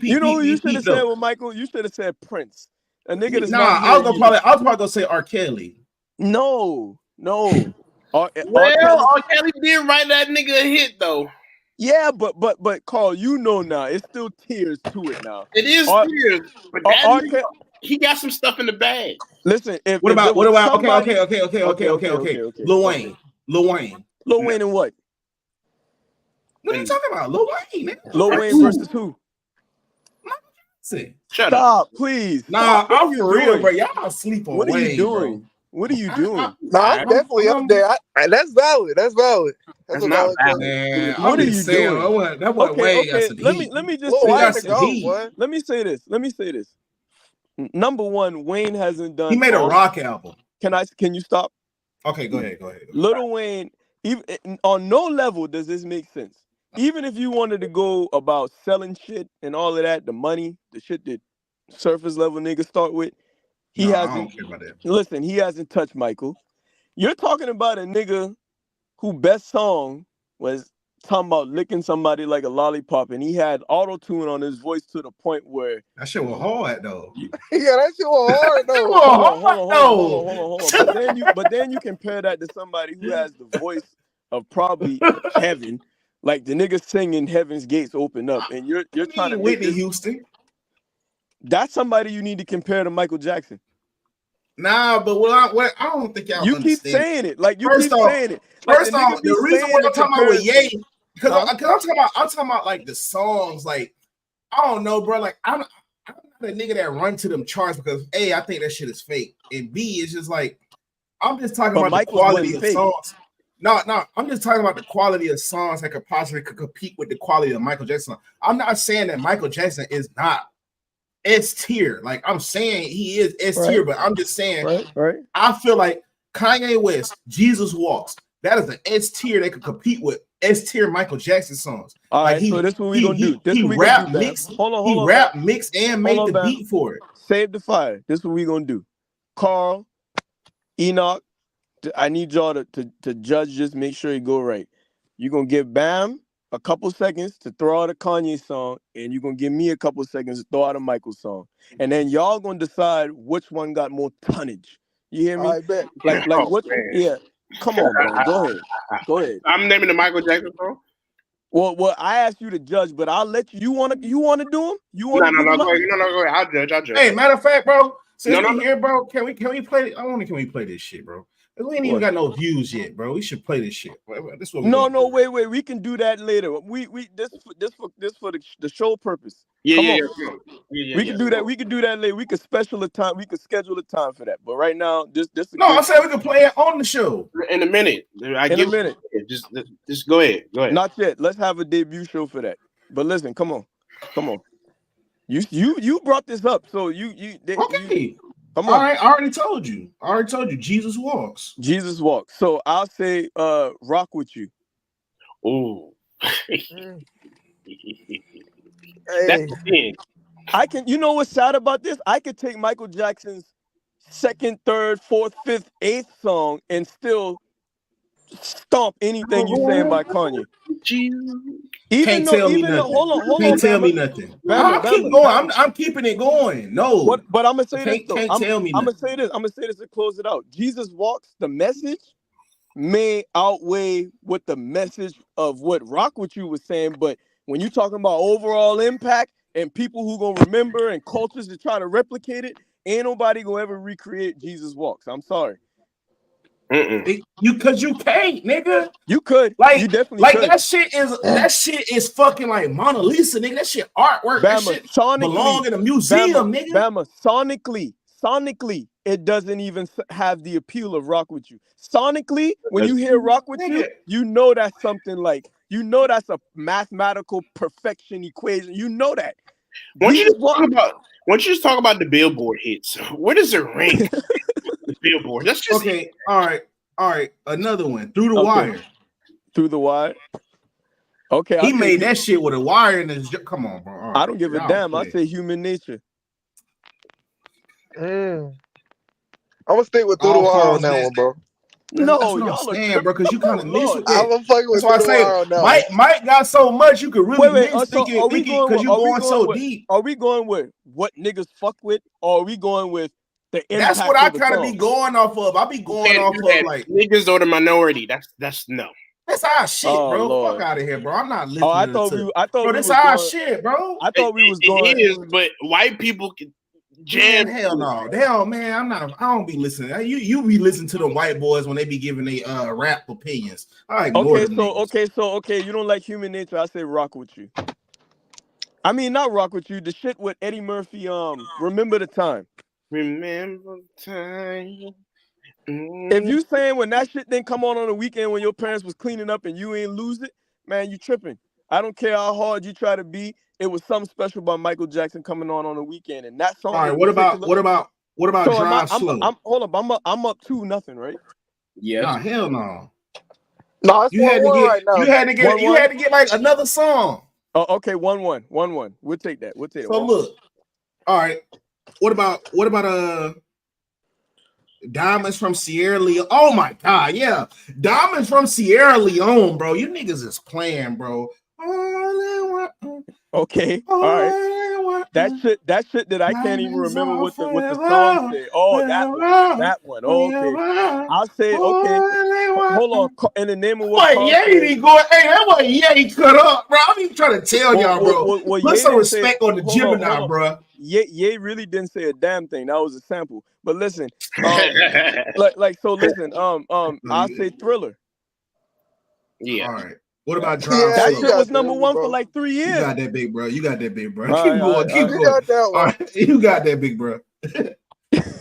You know who you should peep have said though. with Michael? You should have said Prince. A nigga that's Nah, not here either. I was probably gonna say R. Kelly. No. R. Well, Kelly. R. Kelly did write that nigga a hit though. Yeah, but Carl, you know now. It's still tears to it now. It is R. serious, but R. that R. nigga, Ke- he got some stuff in the bag. Listen, if What there about was somebody, okay. Lil Wayne. Lil Wayne and what? What are you talking about? Lil Wayne, man. Lil Wayne versus who? Shut up. Stop, please. Nah, Stop. What I'm are you for real, doing? bro. Y'all sleep on What are you Wayne, doing? bro. What are you doing? Nah, I'm definitely up there. That's valid. That's valid. That's a not valid. Man, What I'm are just you saying, doing? that boy Wayne got Okay. some Let heat. me just Lil say Wayne this. to go, boy. Let me say this. Number one, Wayne hasn't done. He made a rock album. Can you stop? Okay, go ahead. Lil Wayne, even on no level does this make sense. Even if you wanted to go about selling shit and all of that, the money, the shit that surface level niggas start with, he I hasn't. don't care about that. Listen, he hasn't touched Michael. You're talking about a nigga who best song was talking about licking somebody like a lollipop, and he had auto-tune on his voice to the point where that shit was hard though. Yeah, that shit was hard though. Hold on. But then you compare that to somebody who has the voice of probably heaven, like the nigga singing "Heaven's Gates Open Up," and you're trying to make Whitney this. Houston. That's somebody you need to compare to Michael Jackson. Nah, but what I don't think y'all You understand. keep saying it, like you First keep off, saying it. Like the reason why I'm talking about with Ye, because I'm talking about like the songs, like I don't know, bro. Like I'm not a nigga that run to them charts because A, I think that shit is fake, and B, it's just like I'm just talking about Michael's the quality of fake. songs. No, I'm just talking about the quality of songs that could possibly compete with the quality of Michael Jackson. I'm not saying that Michael Jackson is not S tier. Like I'm saying he is S tier, but I'm just saying right. I feel like Kanye West, Jesus Walks, that is an S tier that could compete with S tier Michael Jackson songs. All like right, so this is what we're gonna do. This is what he we're gonna rap do, mix. Hold on, he rap mix and made the beat for it. Save the fire. This is what we're gonna do. Carl, Enoch, I need y'all to judge this, make sure you go right. You're gonna give Bam a couple seconds to throw out a Kanye song, and you're gonna give me a couple seconds to throw out a Michael song. And then y'all gonna decide which one got more tonnage. You hear me? I bet. Like what? Yeah. Come on, man. Go ahead. I'm naming the Michael Jackson song. Well, I asked you to judge, but I'll let you. You wanna do them? You wanna No, go ahead. I'll judge. Hey, matter of fact, bro, since we here, bro, can we play? Can we play this shit, bro? We ain't even got no views yet, bro. We should play this shit. This what wait. We can do that later. We this for the show purpose. Yeah, Come on. We can do that. We can do that later. We could schedule a time for that. But right now, this. I said we can play it on the show in a minute. In a minute. Just go ahead. Not yet. Let's have a debut show for that. But listen, come on. You brought this up, so okay. Come on. All right, I already told you. Jesus Walks. So I'll say Rock With You. Oh. Hey. I can. You know what's sad about this? I could take Michael Jackson's second, third, fourth, fifth, eighth song and still stomp anything you saying by Kanye. Can't tell me nothing. Can't tell me nothing. I'll keep going. I'm keeping it going. No. But I'm gonna say this though. Can't tell me nothing. I'm gonna say this to close it out. Jesus Walks, the message may outweigh what the message of what Rock With You was saying, but when you're talking about overall impact and people who gonna remember and cultures that try to replicate it, ain't nobody gonna ever recreate Jesus Walks. I'm sorry. Because you can't, nigga. You could. Like, you definitely could. That shit is fucking like Mona Lisa, nigga. That shit artwork. That shit belong in a museum, nigga. Bama, sonically, it doesn't even have the appeal of Rock With You. Sonically, when you hear Rock With You, you know that's something like, that's a mathematical perfection equation. You know that. Why don't you just talk about the Billboard hits? Where does it rank? The Billboard. That's just okay. All right. Another one. Through the Wire. Through the Wire. Okay. He made that shit with a wire in his. Come on, bro. Right. I don't give a damn. I say Human Nature. I'm gonna stick with Through the Wire on that one, bro. That's what I'm y'all are saying, bro. Because you kind of miss with I'm that. gonna fuck with That's why I say Little now. Mike got so much you could really Wait. miss So are we thinking going because with? you going so deep. Are we going with what niggas fuck with, or are we going with the That's what impact I of the kind of be song? going off of. I be going Can't off do of that. like Niggas or the minority. That's no. that's our shit, Oh bro. Fuck Lord. out of here, bro. I'm not Oh, I listening thought to. we This was our going. shit, bro. I thought we was going. It is, but white people can jam. Man, hell no. Hell, man, I'm not. I don't be listening. You be listening to the white boys when they be giving they rap opinions. I ignore them niggas. Okay. You don't like Human Nature. I say rock with you. I mean, not rock with you. The shit with Eddie Murphy. Remember the time. Remember time. If you saying when that shit didn't come on the weekend when your parents was cleaning up and you ain't lose it, man, you tripping. I don't care how hard you try to be. It was something special about Michael Jackson coming on the weekend, and that song. All right, In what particular, about so Drive Slow? hold up. I'm up 2-0, right? Yes. Nah, hell no. No, it's 1-1 right now. You had to get like another song. Oh, okay, 1-1. We'll take that. So look, all right. What about Diamonds from Sierra Leone? Oh my god, yeah. Diamonds from Sierra Leone, bro. You niggas is playing, bro. Okay, all right. That shit that I can't even remember what the song said. Oh, that one. Oh, okay. I'll say okay. Hold on. In the name of what Carl said. Hey, that was Ye cut up, bro. I'm even trying to tell y'all, bro. Put some respect on the Gemini, bro. Ye really didn't say a damn thing. That was a sample. But listen, listen. I'll say Thriller. Yeah. All right. What about Drive Slow? That shit was number one for like 3 years. You got that big, bro. Keep going. All right. You got that big, bro.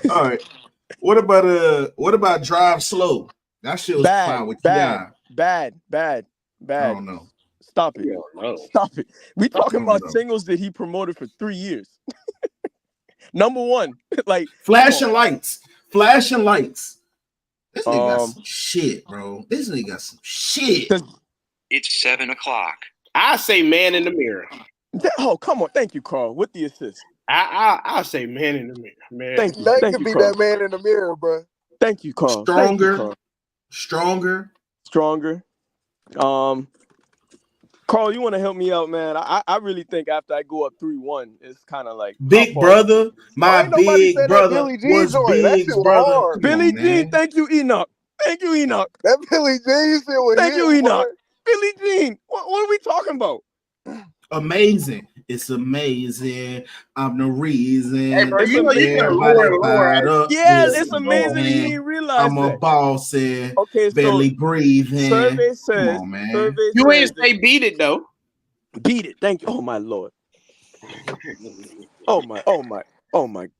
All right. What about Drive Slow? That shit was fire with bad. I don't know. Stop it. Stop it. We talking about singles that he promoted for 3 years. Number one, like Flashing Lights. This nigga got some shit, bro. This nigga got some shit. It's 7 o'clock. I say Man in the Mirror. Oh, come on. Thank you, Carl. With the assist. I say Man in the Mirror, man. Thank you. That Thank could you, be Carl. that Man in the Mirror, bro. Thank you, Carl. Stronger. Carl, you want to help me out, man? I really think after I go up 3-1, it's kind of like Big brother. My big brother was Big's brother. Hard. Billie Jean, thank you, Enoch. That Billie Jean shit was Thank you, Enoch. Billie Jean. What are we talking about? Amazing. It's amazing. I'm the reason. Hey, bro, It's you know you got lower. Yeah, it's amazing that you realize I'm a boss and barely breathing. Survey says, come on, man. You ain't say Beat It though. Beat It. Thank you. Oh my Lord. Oh my.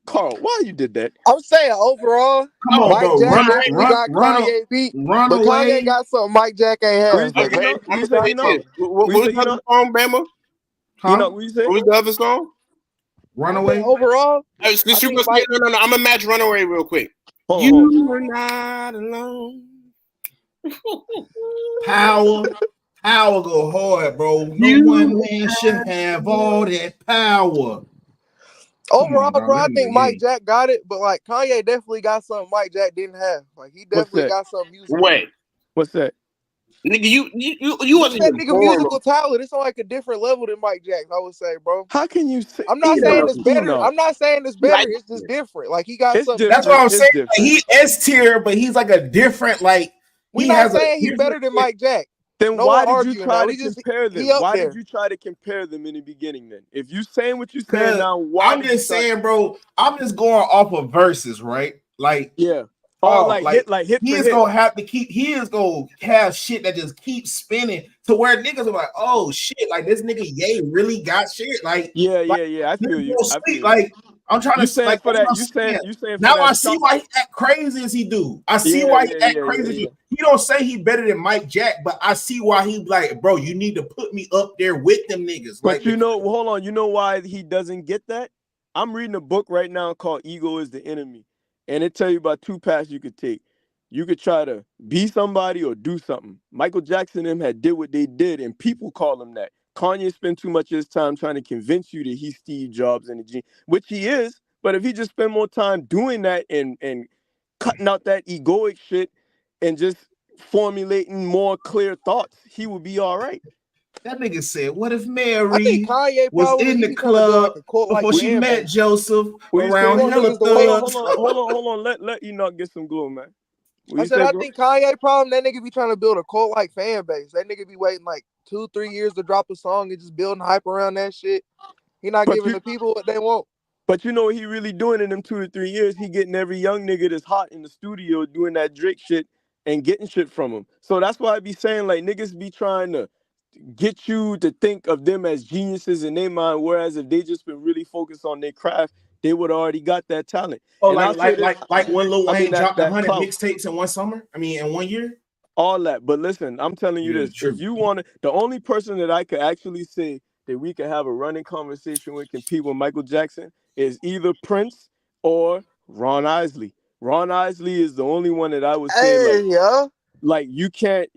Carl, why you did that? I'm saying overall, come on, Mike bro. Jack definitely got Kanye beat, but Kanye got something Mike Jack ain't have. What was the other song, Bama? Enoch, what you say? What was the other song? Runaway. Overall, no, I'm gonna match Runaway real quick. You were not alone. Power go hard, bro. No one man should have all that power. Overall, bro, I think Mike Jack got it, but like Kanye definitely got something Mike Jack didn't have. Like he definitely got something musical. Wait, what's that? Nigga, you wasn't that nigga musical talent. It's on like a different level than Mike Jack, I would say, bro. How can you say? I'm not saying it's better. I'm not saying it's better. It's just different. Like he got something. That's what I'm saying. Like, he S tier, but he's like a different. Like we're not saying he's better than Mike Jack. Then why did you try to compare them? Why did you try to compare them in the beginning? Then, if you saying what you saying now, why? I'm just saying, bro. I'm just going off of verses, right? Like yeah. Hit he is gonna have to keep. He is gonna have shit that just keeps spinning to where niggas are like, oh shit, like this nigga Ye really got shit. Like yeah. I feel you. Like I'm trying to say for that. You saying now I see why he act crazy as he do. I see why he act crazy. He don't say he better than Mike Jack, but I see why he like, bro. You need to put me up there with them niggas. But like, hold on. You know why he doesn't get that? I'm reading a book right now called "Ego is the Enemy." And it tell you about two paths you could take. You could try to be somebody or do something. Michael Jackson and them did what they did, and people call him that. Kanye spent too much of his time trying to convince you that he's Steve Jobs and the gene, which he is. But if he just spent more time doing that and cutting out that egoic shit, and just formulating more clear thoughts, he would be all right. That nigga said, what if I think Mary Kanye was probably in he the be trying to build like club a cult like before she fan met base. Joseph What you say, around bro? hella Hold thugs? on, hold on. Let Enoch get some glow, man. What I you said say, I bro? think Kanye problem that nigga be trying to build a cult like fan base. That nigga be waiting like 2-3 years to drop a song and just building hype around that shit. He not But giving you, the people what they want. but you know what he really doing in them 2 to 3 years? He getting every young nigga that's hot in the studio doing that Drake shit and getting shit from him. So that's why I be saying like niggas be trying to get you to think of them as geniuses in their mind, whereas if they just been really focused on their craft, they would already got that talent. Oh, And I'll say this, like when Lil I mean Wayne dropped that 100 clout. mixtapes in one summer. I mean, in 1 year. All that. But listen, I'm telling you Yeah, this. If true. you want to, the only person that I could actually say that we could have a running conversation with, compete with Michael Jackson, is either Prince or Ron Isley. Ron Isley is the only one that I would say Hey, yeah. like you can't,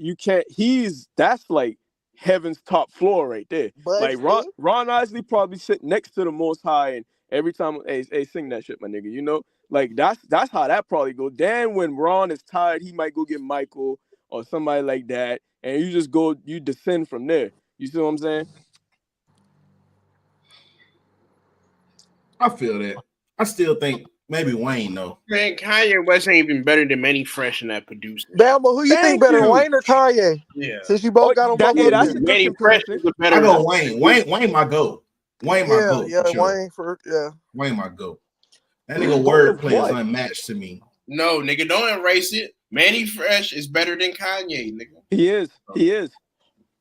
that's like heaven's top floor right there. But Like Ron, still, Ron Isley probably sit next to the most high, and every time, hey, sing that shit, my nigga, you know? Like that's how that probably go. Then when Ron is tired, he might go get Michael or somebody like that, and you just go, you descend from there. You see what I'm saying? I feel that. I still think maybe Wayne though. Man, Kanye West ain't even better than Manny Fresh in that producing. Bama, who you think Thank better, you. Wayne or Kanye? Yeah. Since you both Oh, got them that, both hey, up that's there. a good Manny Fresh comparison. is a I better. go That's Wayne. Wayne my goat. Wayne my Yeah, goat for sure. Wayne for Wayne my goat. That nigga Goat of wordplay is what? unmatched to me. No, nigga, don't erase it. Manny Fresh is better than Kanye, nigga. He is. He is.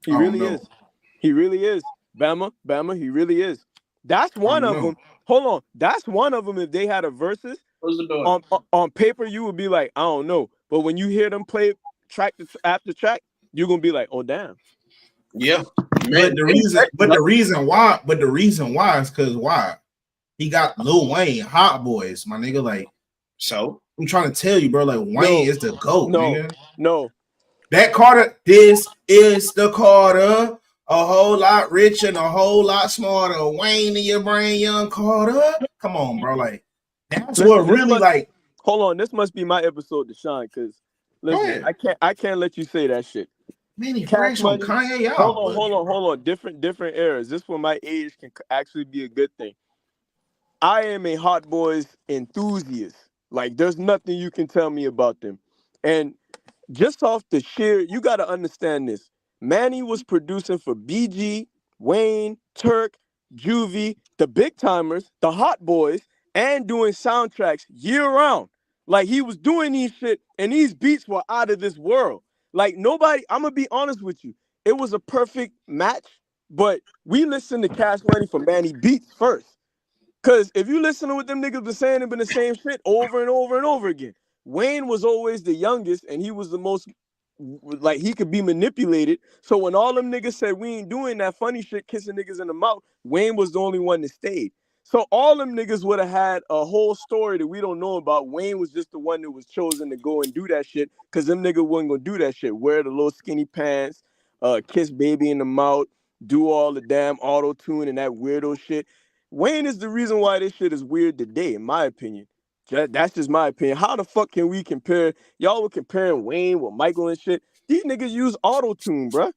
He I don't really know. is. He really is. Bama, he really is. That's I one don't of know. them. Hold on. That's one of them. If they had a versus Close the door. on paper, you would be like, I don't know. But when you hear them play track after track, you're gonna be like, oh damn. Yeah. But the reason why is because why? He got Lil Wayne, Hot Boys, my nigga. Like, So I'm trying to tell you, bro. Like, Wayne is the GOAT, nigga. No. That Carter, this is the Carter. A whole lot richer and a whole lot smarter. Wayne in your brain, young Carter. Come on, bro. Like, that's Listen, what really like. hold on. This must be my episode to shine, because listen, I can't let you say that shit. Manny Cash Fresh on Money. Kanye, y'all Hold on. Different eras. This when my age can actually be a good thing. I am a Hot Boys enthusiast. Like, there's nothing you can tell me about them. And just off the sheer, you got to understand this. Manny was producing for BG, Wayne, Turk, Juvie, the big timers, the Hot Boys, and doing soundtracks year round. Like, he was doing these shit, and these beats were out of this world. Like, nobody, I'm going to be honest with you. It was a perfect match, but we listened to Cash Money for Manny beats first. Cause if you listen to what them niggas been saying, it been the same shit over and over and over again. Wayne was always the youngest, and he was the most, like, he could be manipulated. So when all them niggas said we ain't doing that funny shit, kissing niggas in the mouth, Wayne was the only one that stayed. So all them niggas would have had a whole story that we don't know about. Wayne was just the one that was chosen to go and do that shit, cause them niggas wasn't gonna do that shit. Wear the little skinny pants, kiss baby in the mouth, do all the damn auto tune and that weirdo shit. Wayne is the reason why this shit is weird today, in my opinion. That's just my opinion. How the fuck can we compare? Y'all were comparing Wayne with Michael and shit. These niggas use auto tune, bruh.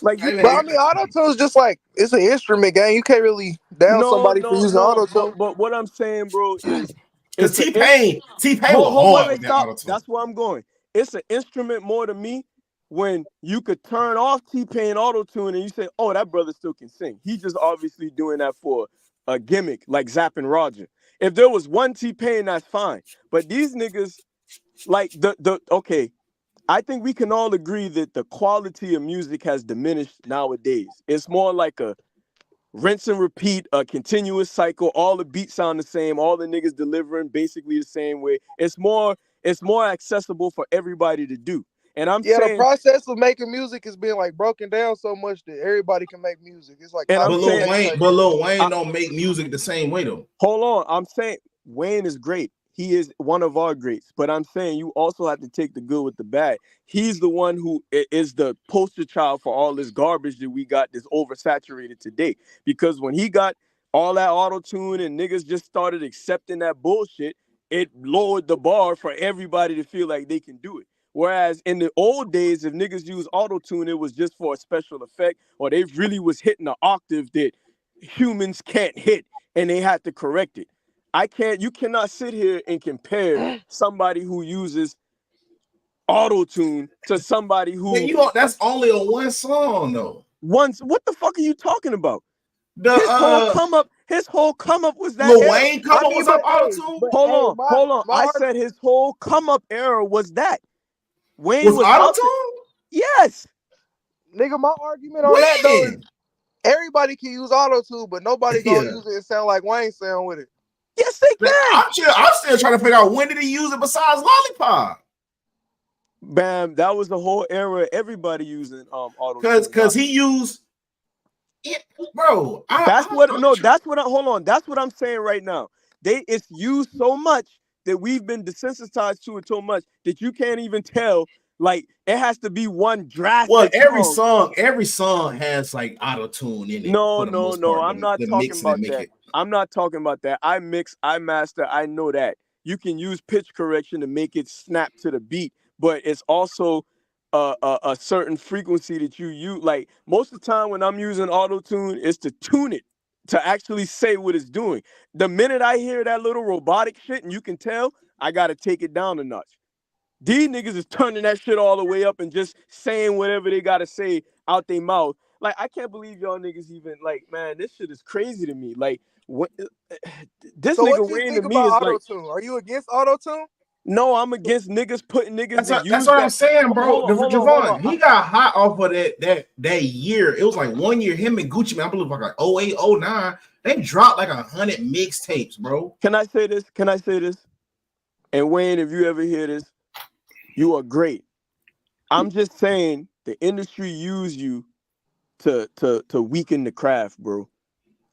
Like, you Hey, but man, I mean, auto tune's just like it's an instrument game. You can't really down somebody for using no. auto tune. But what I'm saying, bro, is because it's a T-Pain was hard wait, with that stop. auto tune. That's where I'm going. It's an instrument more to me when you could turn off T-Pain auto tune and you say, oh, that brother still can sing. He just obviously doing that for a gimmick, like Zappin' Roger. If there was one T-Pain, that's fine. But these niggas, like okay, I think we can all agree that the quality of music has diminished nowadays. It's more like a rinse and repeat, a continuous cycle. All the beats sound the same. All the niggas delivering basically the same way. It's more accessible for everybody to do. And I'm Yeah, the saying, process of making music is being like broken down so much that everybody can make music. It's like and I'm copy and saying, paste type But shit. Lil Wayne don't make music the same way though. hold on. I'm saying Wayne is great. He is one of our greats. But I'm saying you also have to take the good with the bad. He's the one who is the poster child for all this garbage that we got that's oversaturated today. Because when he got all that auto tune and niggas just started accepting that bullshit, it lowered the bar for everybody to feel like they can do it. Whereas in the old days, if niggas use auto-tune, it was just for a special effect, or they really was hitting an octave that humans can't hit, and they had to correct it. You cannot sit here and compare somebody who uses auto-tune to somebody who That's only on one song though. what the fuck are you talking about? His whole come up was that Lil era. Wayne come up was up auto-tune. Hold on. I said his whole come up era was that. Wayne was auto-tune? Yes. Nigga, my argument on that though is everybody can use auto-tune, but nobody gonna use it and sound like Wayne sound with it. Yes, they can. I'm still trying to figure out when did he use it besides Lollipop? Bam, that was the whole era. Everybody using auto. Because he used it, bro. That's what I'm saying right now. It's used so much that we've been desensitized to it so much that you can't even tell. Like, it has to be one drastic. Well, every song has like auto tune in it. No. I'm not talking about that. I'm not talking about that. I mix, I master. I know that you can use pitch correction to make it snap to the beat, but it's also a certain frequency that you use. Like, most of the time when I'm using auto tune, it's to tune it to actually say what it's doing. The minute I hear that little robotic shit, and you can tell, I gotta take it down a notch. These niggas is turning that shit all the way up and just saying whatever they gotta say out their mouth. Like, I can't believe y'all niggas even, like, man, this shit is crazy to me. Like, what this so nigga what you Wayne think to me about is auto-tune? Are you against auto-tune? No, I'm against niggas putting niggas that use that's what I'm saying, bro. Hold Javon, he got hot off of that year. It was like 1 year, him and Gucci, man, I believe like 08, 09. They dropped like 100 mixtapes, bro. Can I say this? And Wayne, if you ever hear this, you are great. I'm just saying the industry used you to weaken the craft, bro.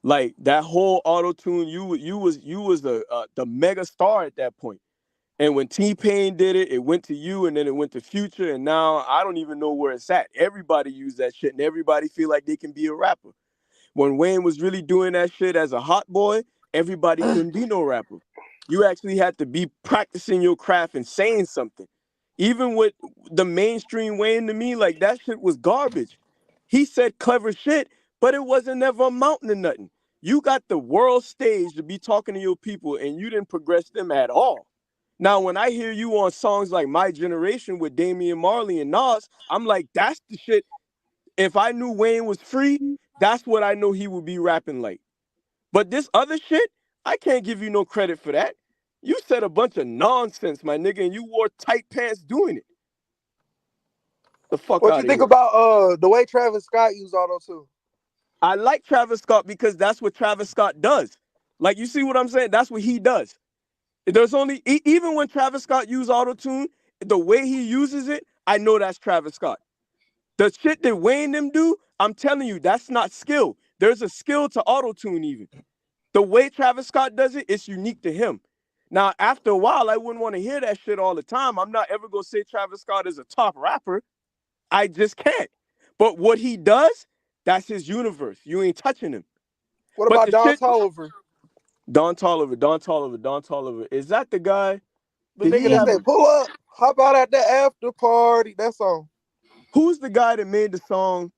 Like, that whole auto-tune, you was the mega star at that point. And when T-Pain did it, it went to you, and then it went to Future, and now I don't even know where it's at. Everybody used that shit, and everybody feel like they can be a rapper. When Wayne was really doing that shit as a hot boy, everybody couldn't be no rapper. You actually had to be practicing your craft and saying something. Even with the mainstream Wayne, to me, like, that shit was garbage. He said clever shit, but it wasn't never amounting to nothing. You got the world stage to be talking to your people, and you didn't progress them at all. Now, when I hear you on songs like My Generation with Damian Marley and Nas, I'm like, that's the shit. If I knew Wayne was free, that's what I know he would be rapping like. But this other shit, I can't give you no credit for that. You said a bunch of nonsense, my nigga, and you wore tight pants doing it. The fuck what out you of think here. about the way Travis Scott used auto-tune? I like Travis Scott because that's what Travis Scott does. Like, you see what I'm saying? That's what he does. There's only, even when Travis Scott used auto-tune, the way he uses it, I know that's Travis Scott. The shit that Wayne them do, I'm telling you, that's not skill. There's a skill to auto-tune even. The way Travis Scott does it, it's unique to him. Now, after a while, I wouldn't want to hear that shit all the time. I'm not ever going to say Travis Scott is a top rapper. I just can't. But what he does, that's his universe. You ain't touching him. What about Don Toliver? Don Toliver. Is that the guy? The nigga that said, pull up, hop out at the after party. That song. Who's the guy that made the song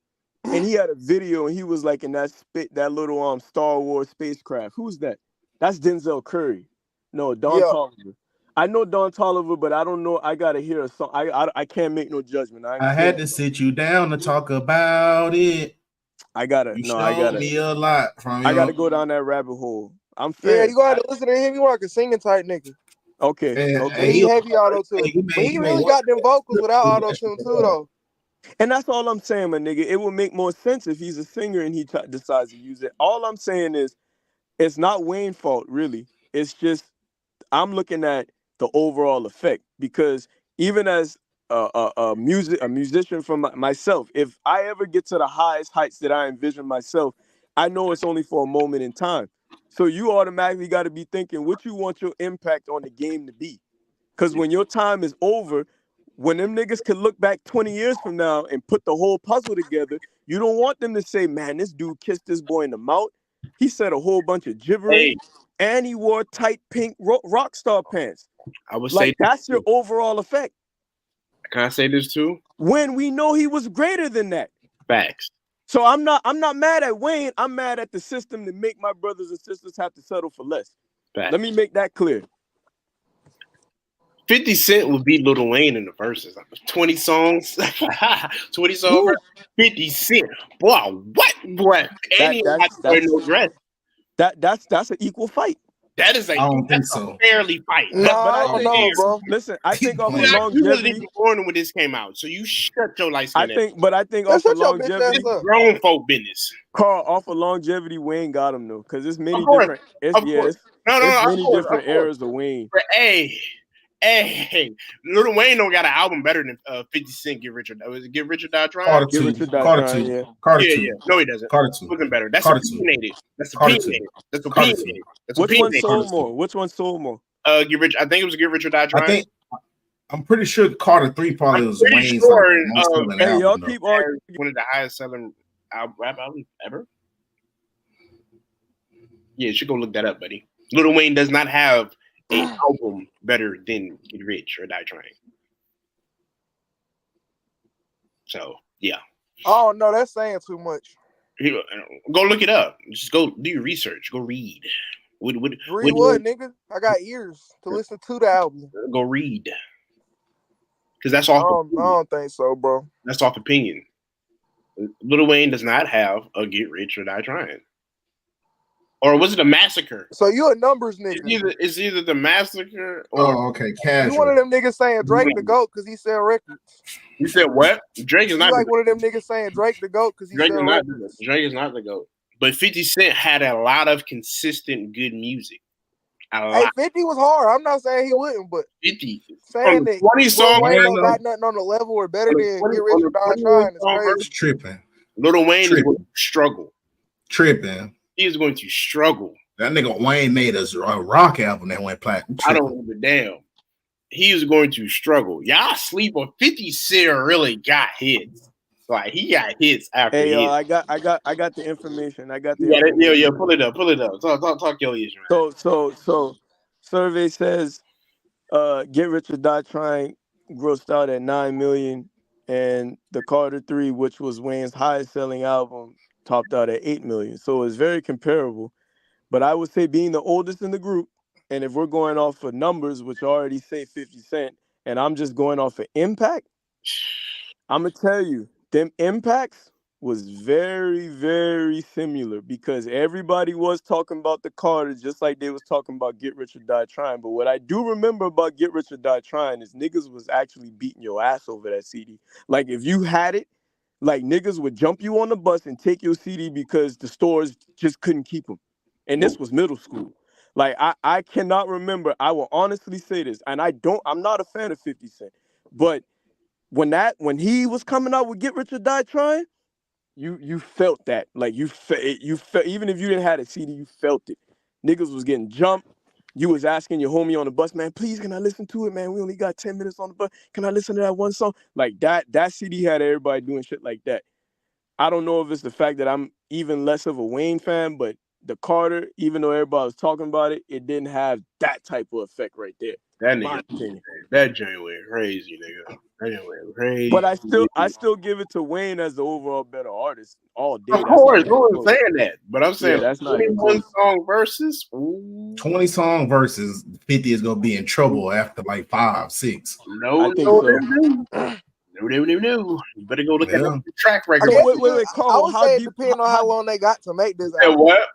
and he had a video and he was like in that little Star Wars spacecraft? Who's that? That's Denzel Curry. No, Don Toliver. I know Don Toliver, but I don't know. I gotta hear a song. I can't make no judgment. I had to sit you down to talk about it. I gotta me a lot from I gotta go down that rabbit hole. I'm fair. Yeah, you gotta listen to him. You like a singing type nigga. Okay. And he heavy auto tune. But he really got them vocals without auto tune too, though. And that's all I'm saying, my nigga. It would make more sense if he's a singer and he decides to use it. All I'm saying is, it's not Wayne's fault, really. It's just I'm looking at the overall effect, because even as a musician from myself, if I ever get to the highest heights that I envision myself, I know it's only for a moment in time. So you automatically got to be thinking what you want your impact on the game to be. Because when your time is over, when them niggas can look back 20 years from now and put the whole puzzle together, you don't want them to say, man, this dude kissed this boy in the mouth. He said a whole bunch of gibberish, and he wore tight pink rock star pants. I would like, say that's your overall effect. Can I say this too? When we know he was greater than that. Facts. So I'm not mad at Wayne. I'm mad at the system to make my brothers and sisters have to settle for less. Facts. Let me make that clear. 50 Cent would beat Lil Wayne in the verses. 20 songs. 20 songs. Woo. 50 Cent. Boy, what? Boy. That's an equal fight. That is I don't think so. A fairly fight. No, I don't know, bro. Listen, I think off of You longevity. wasn't even born when this came out, so you shut your light skin. I think off of longevity, grown folk business. Carl, off of longevity, Wayne got him though, because there's many course, different. Many different eras of Wayne. But, hey, Lil Wayne don't got an album better than 50 Cent. Get Rich or Die Trying. Carter 2. Yeah. No, he doesn't. Carter 2. Wasn't better. That's opinionated. That's opinionated. Which one sold more? Which one sold more? Get Rich. I think it was Get Rich or Die Trying. I'm pretty sure Carter 3 probably was Wayne's hey, y'all keep arguing. One of the highest selling rap albums ever. Yeah, you should go look that up, buddy. Lil Wayne does not have an album better than Get Rich or Die Trying. So, yeah. Oh, no, that's saying too much. Go look it up. Just go do your research. Go read. Read what, nigga? I got ears to listen to the album. Go read. Because that's all. I don't think so, bro. That's all opinion. Lil Wayne does not have a Get Rich or Die Trying. Or was it a Massacre? So you a numbers nigga. It's either the Massacre or... okay, casual. You one of them niggas saying Drake the GOAT because he sell records. You said what? Drake is not like one of them niggas saying Drake the GOAT because he sell records. Drake is not the GOAT. But 50 Cent had a lot of consistent good music. Hey, 50 was hard. I'm not saying he wouldn't, but 50 saying that 20 songs Wayne got nothing on the level or better than Get Rich or Die Trying is crazy. Tripping. Lil Wayne is going to struggle. Tripping. He is going to struggle. That nigga Wayne made us a rock album that went platinum. I don't give a damn. He is going to struggle. Y'all sleep on 50 Cent really got hits. Like he got hits after hits. Hey, I got the information. I got the information. Pull it up. Talk your ears, man. So survey says Get Rich or Die Trying grossed out at 9 million, and the Carter 3, which was Wayne's highest selling album, topped out at 8 million. So it's very comparable. But I would say being the oldest in the group, and if we're going off of numbers, which already say 50 Cent, and I'm just going off of impact, I'm going to tell you, them impacts was very, very similar because everybody was talking about the Carter just like they was talking about Get Rich or Die Trying. But what I do remember about Get Rich or Die Trying is niggas was actually beating your ass over that CD. Like if you had it, like niggas would jump you on the bus and take your CD because the stores just couldn't keep them. And this was middle school. Like I cannot remember. I will honestly say this, and I'm not a fan of 50 Cent, but when he was coming out with Get Rich or Die Trying, you felt that. Like you felt even if you didn't have a CD, you felt it. Niggas was getting jumped. You was asking your homie on the bus, man, please can I listen to it, man? We only got 10 minutes on the bus. Can I listen to that one song? Like that CD had everybody doing shit like that. I don't know if it's the fact that I'm even less of a Wayne fan, but the Carter, even though everybody was talking about it, it didn't have that type of effect right there. That nigga, that joint went crazy, nigga. That joint went crazy. But I still give it to Wayne as the overall better artist all day. Of course, no one's saying that, but I'm saying that's not 21 song verses. 20 song verses. 50 is gonna be in trouble after like 5, 6. No. You better go look at the track record. Wait, Carl, I would say it depends on how long they got to make this album. What?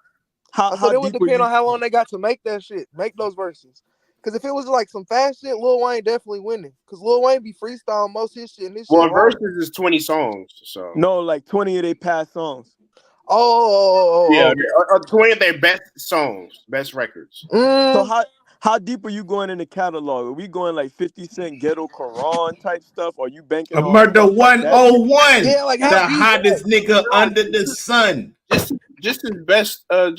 It would depend on how long they got to make that shit, make those verses. Because if it was like some fast shit, Lil Wayne definitely winning. Because Lil Wayne be freestyling most of his shit. And this shit verses is 20 songs. So no, like 20 of their past songs. Yeah, 20 of their best songs, best records. So how deep are you going in the catalog? Are we going like 50 Cent Ghetto Quran type stuff? Or are you banking on Murder 101? Yeah, like the hottest nigga under the sun. Just his best. I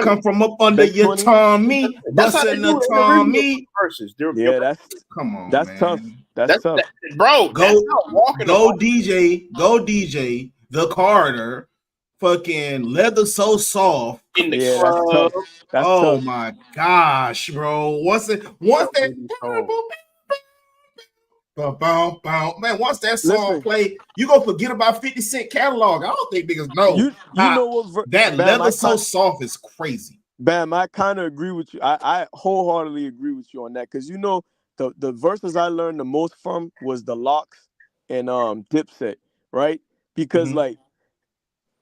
come from up under your Tommy, busting the Tommy verses. Yeah, come on. That's man. Tough. That's tough, bro. Go DJ, the Carter, fucking Leather So Soft in the club. That's tough. My gosh, bro. Once that Man, once that song play, you gonna forget about 50 Cent catalog. I don't think niggas know. You know what? That Bam, leather so soft is crazy. Bam, I kind of agree with you. I wholeheartedly agree with you on that because you know the verses I learned the most from was the Locks and Dipset, right? Because like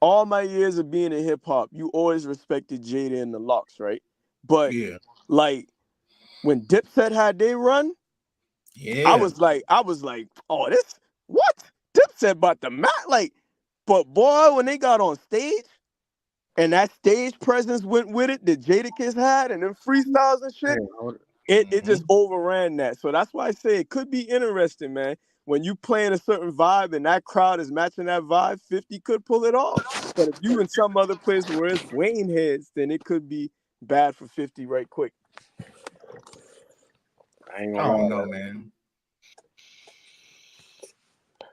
all my years of being in hip hop, you always respected Jada and the Locks, right? But like when Dipset had they run, I was like, oh, this what? Dipset about the mat, like, but boy, when they got on stage and that stage presence went with it that Jadakiss had and them freestyles and shit, it just overran that. So that's why I say it could be interesting, man. When you playing a certain vibe and that crowd is matching that vibe, 50 could pull it off. But if you in some other place where it's Wayne heads, then it could be bad for 50 right quick. I don't know, man.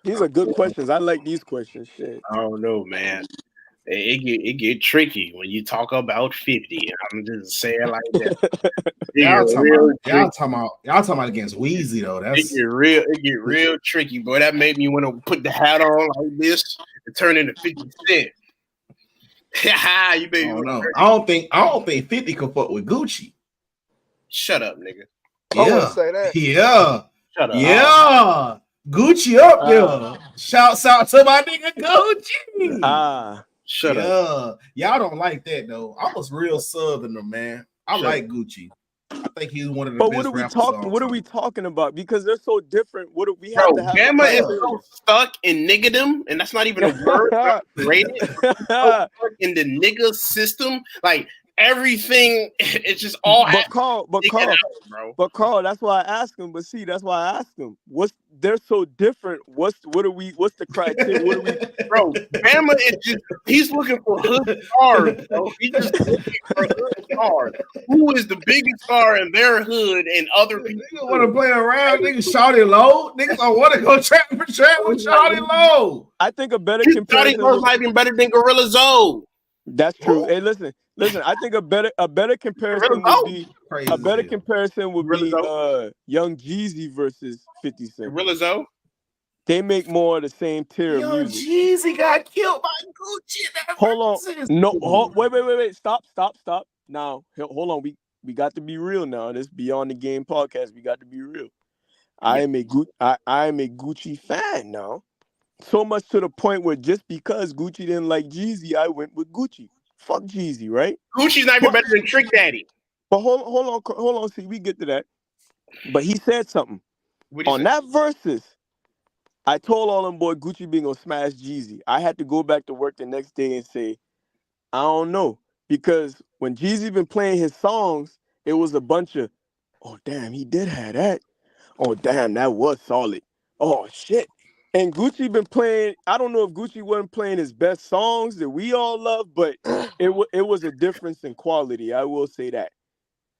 These are good questions. I like these questions. Shit. I don't know, man. It get tricky when you talk about 50. I'm just saying like that. y'all talking about against Weezy though. It get real tricky, boy. That made me want to put the hat on like this and turn into 50 Cent. You baby. I don't think 50 could fuck with Gucci. Shut up, nigga. Yeah. I wouldn't say that. Yeah. Shut up. Yeah. Gucci up there. Shouts out to my nigga Gucci. Shut up. Y'all don't like that though. I was real southerner, man. I like Gucci. I think he's one of the best rappers. What are we talking about? Because they're so different. What do we have Bro, to have? Bama is so stuck in niggadom, and that's not even a word. Rated. So stuck in the nigga system, like everything. It's just all. But Carl, that's why I asked him. But see, that's why I asked him. They're so different. What's the criteria? Bro, Bama is he's looking for hood stars, bro. He's just looking for hood stars. Who is the biggest star in their hood and other people? Niggas want to play around, niggas Shawty Low. Niggas don't want to go trap with Shawty Low. I think a better comparison. Shawty Low might be better than Gorilla Zoe. That's true. Hey, listen. I think a better comparison would be Young Jeezy versus 50 Cent. Gorilla Zoe. They make more of the same tier of music. Jeezy got killed by Gucci. Hold on. No, wait. Stop. Now, hold on. We got to be real now. This Beyond the Game podcast. We got to be real. I am a Gucci fan now. So much to the point where just because Gucci didn't like Jeezy, I went with Gucci. Fuck Jeezy, right? Gucci's not even better than Trick Daddy. But hold on. See, we get to that. But he said something on that versus. I told all them boy Gucci being gonna smash Jeezy. I had to go back to work the next day and say, I don't know, because when Jeezy been playing his songs, it was a bunch of, oh damn, he did have that. Oh damn, that was solid. Oh shit. And Gucci been playing. I don't know if Gucci wasn't playing his best songs that we all love, but it was a difference in quality. I will say that.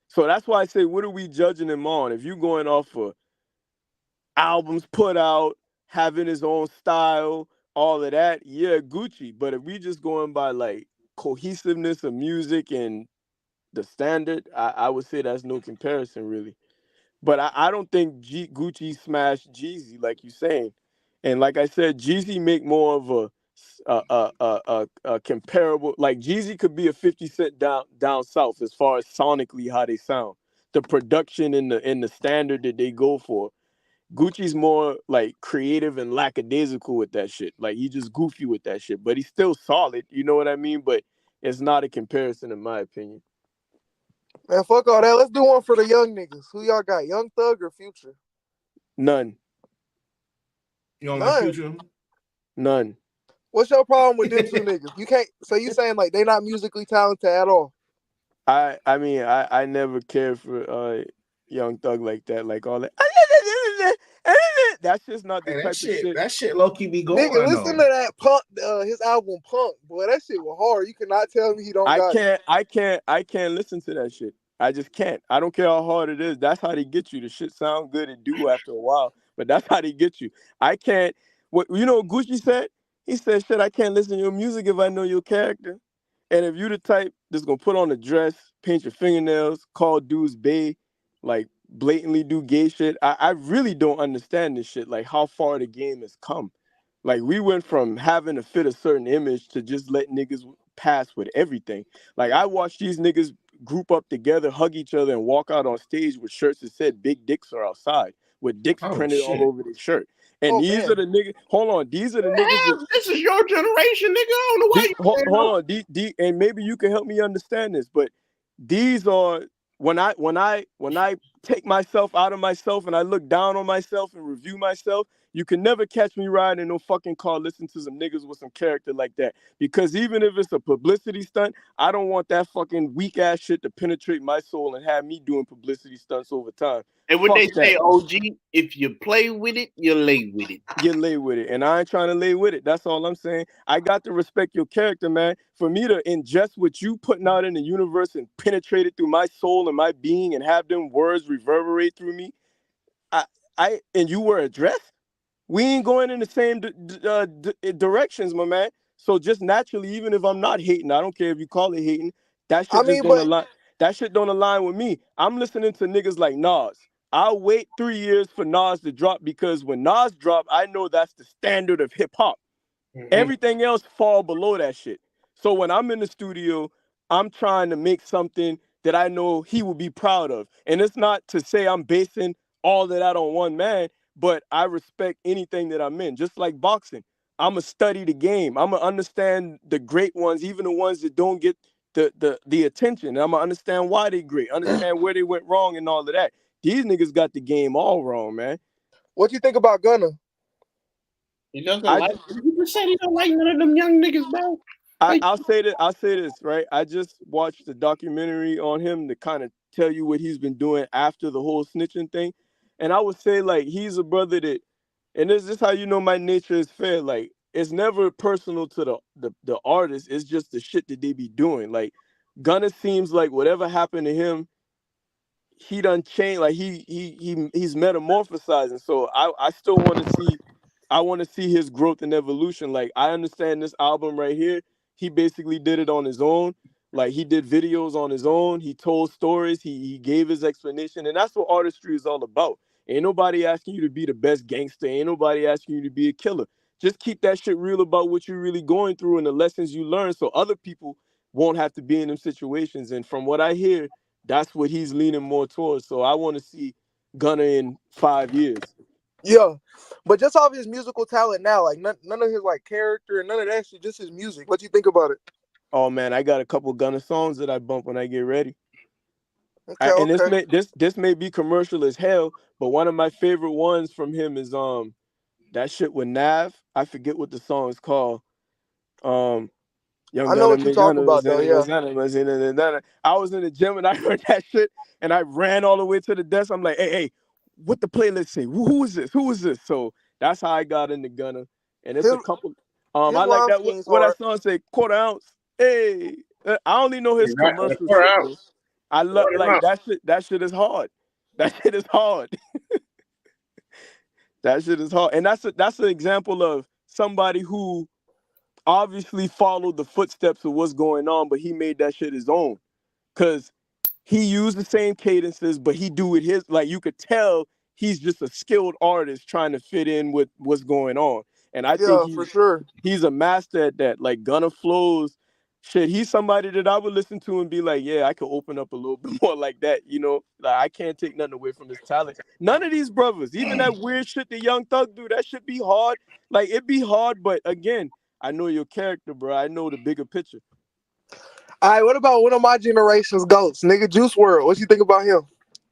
So that's why I say, what are we judging him on? If you're going off of albums put out, having his own style, all of that, yeah, Gucci. But if we just going by like cohesiveness of music and the standard, I would say that's no comparison really. But I don't think Gucci smashed Jeezy like you saying. And like I said, Jeezy make more of a comparable. Like Jeezy could be a 50 Cent down south as far as sonically how they sound, the production and the standard that they go for. Gucci's more like creative and lackadaisical with that shit. Like he just goofy with that shit, but he's still solid. You know what I mean? But it's not a comparison in my opinion. Man, fuck all that. Let's do one for the young niggas. Who y'all got? Young Thug or Future? None. You don't like Future? None. What's your problem with them two niggas? You can't. So you saying like they not musically talented at all? I mean I never cared for Young Thug like that. Like all that. That's just not the type of shit. That shit low key be going. Nigga, listen to that Punk, his album Punk, boy. That shit was hard. You cannot tell me he don't. I can't listen to that shit. I just can't. I don't care how hard it is. That's how they get you. The shit sound good and do after a while, but that's how they get you. I can't. What you know? What Gucci said. He said, "Shit, I can't listen to your music if I know your character. And if you the type that's gonna put on a dress, paint your fingernails, call dudes bae, like blatantly do gay shit. I really don't understand this shit. Like how far the game has come. Like we went from having to fit a certain image to just let niggas pass with everything. Like I watched these niggas group up together, hug each other, and walk out on stage with shirts that said "Big dicks are outside" with dicks Oh printed all shit. over their shirt. And Oh these are man. the niggas. Hold on, these are the niggas that. This is your generation, nigga. I don't know why you saying Hold no. on, and maybe you can help me understand this, but these are when I take myself out of myself and I look down on myself and review myself, you can never catch me riding in no fucking car listening to some niggas with some character like that. Because even if it's a publicity stunt, I don't want that fucking weak ass shit to penetrate my soul and have me doing publicity stunts over time. And what Fuck they that. say, OG, if you play with it, you lay with it. Get lay with it. And I ain't trying to lay with it. That's all I'm saying. I got to respect your character, man. For me to ingest what you putting out in the universe and penetrate it through my soul and my being and have them words reverberate through me, I, and you were addressed. We ain't going in the same directions, my man. So just naturally, even if I'm not hating, I don't care if you call it hating. That I shit just mean, don't but align. That shit don't align with me. I'm listening to niggas like Nas. I'll wait 3 years for Nas to drop because when Nas drop, I know that's the standard of hip hop. Mm-hmm. Everything else fall below that shit. So when I'm in the studio, I'm trying to make something that I know he will be proud of. And it's not to say I'm basing all of that on one man, but I respect anything that I'm in. Just like boxing, I'm gonna study the game. I'm gonna understand the great ones, even the ones that don't get the attention. And I'm gonna understand why they great, understand where they went wrong and all of that. These niggas got the game all wrong, man. what you think about Gunna? He doesn't I like. He just said he don't like none of them young niggas, bro. Like, I'll say that I'll say this, right? I just watched the documentary on him to kind of tell you what he's been doing after the whole snitching thing. And I would say like he's a brother that, and this is how you know my nature is fair. Like it's never personal to the artist, it's just the shit that they be doing. Like Gunna seems like whatever happened to him, he done changed. Like he's metamorphosizing. So I still want to see, I want to see his growth and evolution. Like I understand this album right here, he basically did it on his own. Like he did videos on his own, he told stories, he gave his explanation, and that's what artistry is all about. Ain't nobody asking you to be the best gangster, ain't nobody asking you to be a killer. Just keep that shit real about what you're really going through and the lessons you learn so other people won't have to be in them situations. And from what I hear, that's what he's leaning more towards. So I want to see Gunna in 5 years. Yeah, but just off his musical talent now, like none of his like character and none of that shit, just his music. What you think about it? Oh man, I got a couple Gunna songs that I bump when I get ready. Okay, And okay. this may be commercial as hell, but one of my favorite ones from him is that shit with Nav. I forget what the song is called. Um Young I know Gunna, what you make talking Gunna, about though. Yeah, I was in the gym and I heard that shit and I ran all the way to the desk. I'm like, hey, what the playlist say? Who is this? Who is this? So that's how I got into Gunna. And it's his a couple. his I like rhyme that. What, scheme's what that hard. song say? Quarter ounce. Hey, I only know his right, commercial far shit, out, bro. I love far like out. that shit. That shit is hard. That shit is hard. That shit is hard. And that's an example of somebody who obviously followed the footsteps of what's going on, but he made that shit his own. Cause he used the same cadences, but he do it his, like you could tell he's just a skilled artist trying to fit in with what's going on. And I think Yeah, for he's sure. he's a master at that. Like Gunna flows, shit, he's somebody that I would listen to and be like, yeah, I could open up a little bit more like that, you know? Like I can't take nothing away from his talent. None of these brothers, even that weird shit that Young Thug do, that should be hard. Like it be hard, but again, I know your character, bro. I know the bigger picture. All right, what about one of my generation's goats, nigga, Juice World? What you think about him?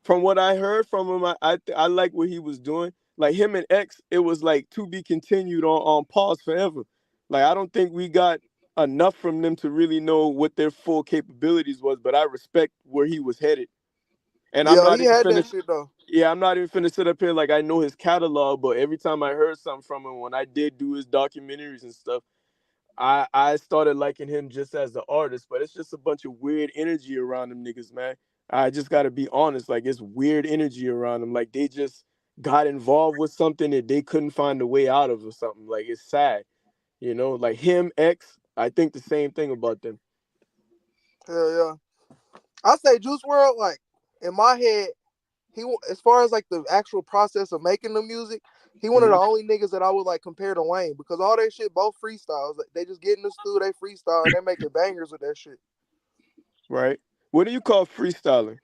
From what I heard from him, I like what he was doing. Like him and X, it was like to be continued on pause forever. Like I don't think we got enough from them to really know what their full capabilities was. But I respect where he was headed, and I'm Yeah, not he even had that finished. shit though. Yeah, I'm not even finna sit up here like I know his catalog. But every time I heard something from him, when I did do his documentaries and stuff, I started liking him just as the artist, but it's just a bunch of weird energy around them niggas, man. I just gotta be honest, like it's weird energy around them. Like they just got involved with something that they couldn't find a way out of or something. Like it's sad, you know. Like him, X, I think the same thing about them. Hell yeah. I say Juice World, like in my head, as far as like the actual process of making the music, he one of the only niggas that I would like compare to Wayne, because all that shit both freestyles. Like, they just get in the studio, they freestyle, and they making bangers with that shit. Right. What do you call freestyling?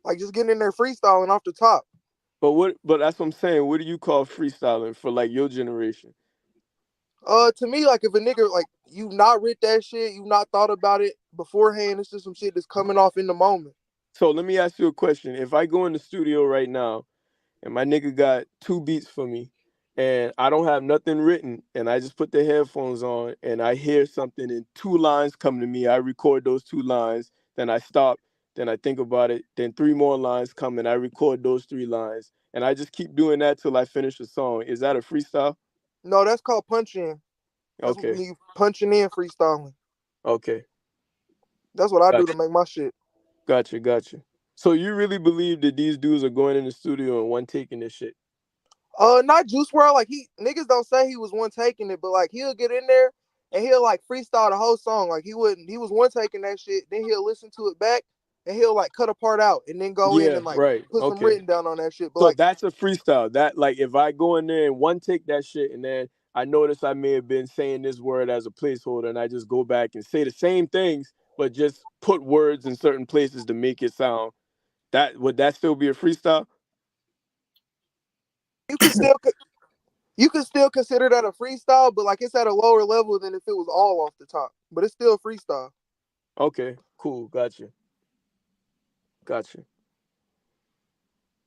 Like just getting in there freestyling off the top. But that's what I'm saying. What do you call freestyling for like your generation? To me, like if a nigga like you not writ that shit, you not thought about it beforehand, it's just some shit that's coming off in the moment. So let me ask you a question. If I go in the studio right now and my nigga got 2 beats for me and I don't have nothing written and I just put the headphones on and I hear something and 2 lines come to me, I record those 2 lines, then I stop, then I think about it, then 3 more lines come and I record those 3 lines, and I just keep doing that till I finish a song. Is that a freestyle? No, that's called punch in. That's Okay. me punching in freestyling. Okay. That's what I do Gotcha. to make my shit. Gotcha. So you really believe that these dudes are going in the studio and one taking this shit? Not Juice WRLD. Like niggas don't say he was one taking it, but like he'll get in there and he'll like freestyle the whole song. Like he was one taking that shit. Then he'll listen to it back and he'll like cut a part out and then go in and like put some written down on that shit. But so like that's a freestyle. That like if I go in there and one take that shit and then I notice I may have been saying this word as a placeholder and I just go back and say the same things but just put words in certain places to make it sound. Would that still be a freestyle? you can still consider that a freestyle, but like it's at a lower level than if it was all off the top. But it's still freestyle. Okay, cool, gotcha.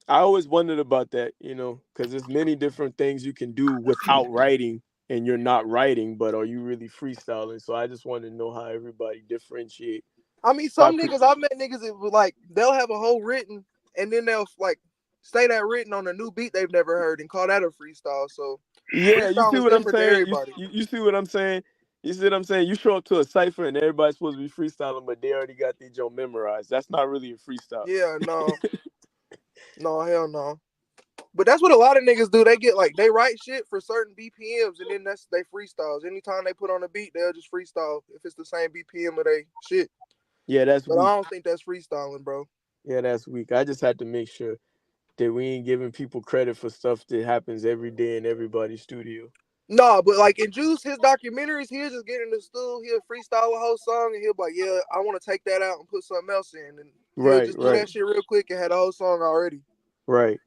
I always wondered about that, because there's many different things you can do without writing and you're not writing, but are you really freestyling? So I just want to know how everybody differentiate. I mean, some niggas, I've met niggas that would like, they'll have a whole written and then they'll like say that written on a new beat they've never heard and call that a freestyle. So yeah, you see what I'm saying? You see what I'm saying? You see what I'm saying? You show up to a cipher and everybody's supposed to be freestyling, but they already got their joke memorized. That's not really a freestyle. Yeah, no. No, hell no. But that's what a lot of niggas do. They get like, they write shit for certain BPMs and then they freestyles. Anytime they put on a beat, they'll just freestyle if it's the same BPM of they shit. Yeah, that's But weak. I don't think that's freestyling, bro. Yeah, that's weak. I just had to make sure that we ain't giving people credit for stuff that happens every day in everybody's studio. No, but like in Juice, his documentaries, he'll just get in the stool, he'll freestyle a whole song, and he'll be like, yeah, I want to take that out and put something else in. And he'll just do that shit real quick and had the whole song already. Right.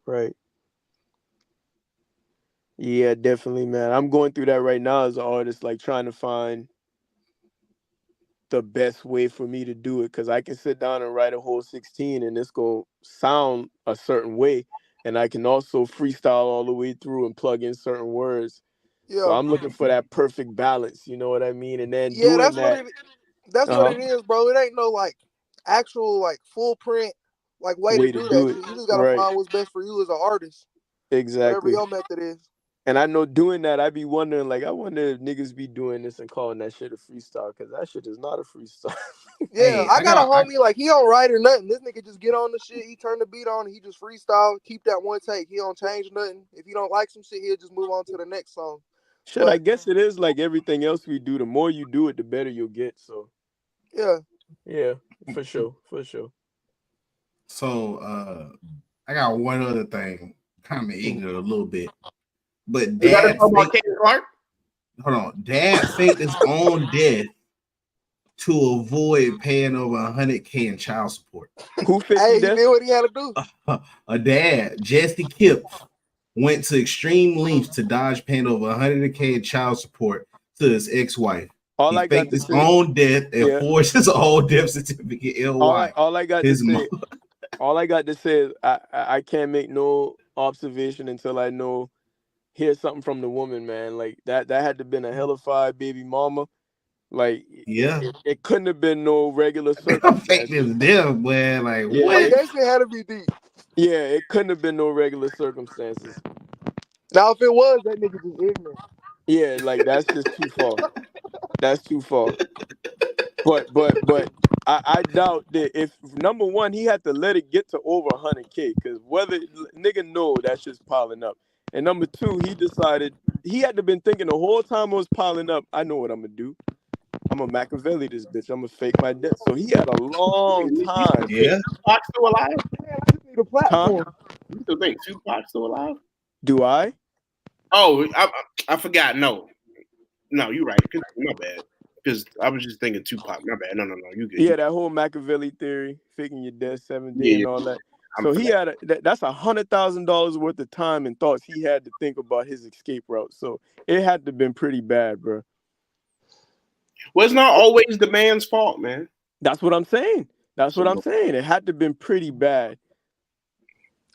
Yeah, definitely, man. I'm going through that right now as an artist, like trying to find the best way for me to do it, because I can sit down and write a whole 16 and it's going to sound a certain way. And I can also freestyle all the way through and plug in certain words. Yeah. So I'm looking for that perfect balance, you know what I mean? And then doing that's what it is, bro. It ain't no like actual like full print like way to do that shit. You just gotta find what's best for you as an artist. Exactly. Whatever your method is. And I know doing that, I be wondering, like, I wonder if niggas be doing this and calling that shit a freestyle, because that shit is not a freestyle. Yeah, I got a homie, like, he don't write or nothing. This nigga just get on the shit, he turn the beat on, he just freestyle, keep that one take. He don't change nothing. If he don't like some shit, he'll just move on to the next song. Shit, I guess it is like everything else we do. The more you do it, the better you'll get, so. Yeah, for sure. So, I got one other thing, kind of ignorant a little bit. But Dad hold on. Dad faked his own death to avoid paying over $100K in child support. Who faked he did what he had to do. A dad, Jesse Kipp, went to extreme lengths to dodge paying over $100K in child support to his ex-wife. He faked his own death and forged his own death certificate. All I got to say is I can't make no observation until I hear something from the woman, man. Like that had to been a hellified baby mama. Like it couldn't have been no regular circumstances. Fake this death, man. Like what? Like, that shit had to be deep. Yeah, it couldn't have been no regular circumstances. Now if it was, that nigga just ignorant. Yeah, like that's just too far. That's too far. But I doubt that if number one he had to let it get to over 100K, because whether nigga know that shit's piling up, and number two he decided he had to been thinking the whole time it was piling up. I know what I'm gonna do. I'm a Machiavelli this bitch. I'm gonna fake my death. So he had a long time. Yeah, Fox still alive. the platform. You still think Tupac's still alive? Do I? Oh, I forgot. No, you're right. My bad. Because I was just thinking Tupac. My bad. No. You good. Yeah, that whole Machiavelli theory, faking your death 7 day Yeah, and all that. I'm So he forgot. had that's $100,000 worth of time and thoughts he had to think about his escape route. So it had to have been pretty bad, bro. Well, it's not always the man's fault, man. That's what I'm saying. It had to have been pretty bad.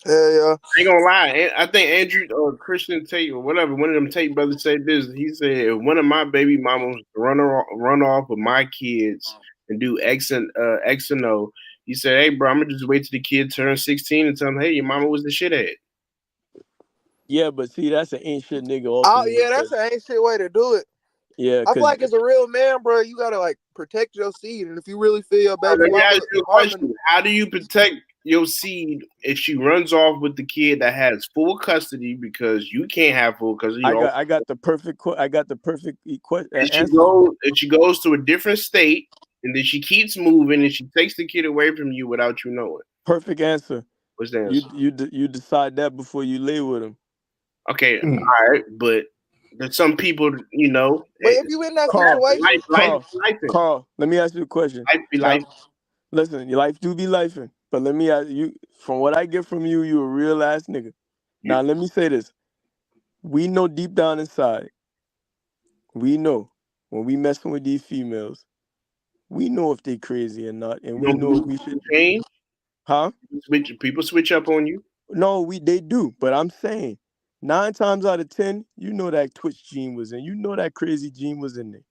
Yeah. I ain't gonna lie. I think Andrew or Christian Tate or whatever, one of them Tate brothers said this. He said, if one of my baby mamas run off with my kids and do X and O, he said, hey, bro, I'm gonna just wait till the kid turns 16 and tell him, hey, your mama was the shithead. Yeah, but see, that's an ain't shit nigga. Oh yeah, that's an ain't shit way to do it. Yeah, I feel like as a real man, bro, you gotta like protect your seed, and if you really feel your baby Let me mama, ask you a question. How do you protect your seed if she runs off with the kid that has full custody because you can't have full custody? I got the perfect answer. If she goes to a different state and then she keeps moving and she takes the kid away from you without you knowing. Perfect answer. What's the answer? You decide that before you lay with him. Okay, all right, but there's some people, But if you in that situation, Carl, let me ask you a question. Life be life. Listen, your life do be lifing, but let me ask you. From what I get from you, you a real ass nigga. Now let me say this: we know deep down inside, we know when we messing with these females, we know if they crazy or not, and we know if we should change. Huh? People switch up on you. No, they do, but I'm saying 9 times out of 10, you know that Twitch gene was in. You know that crazy gene was in there.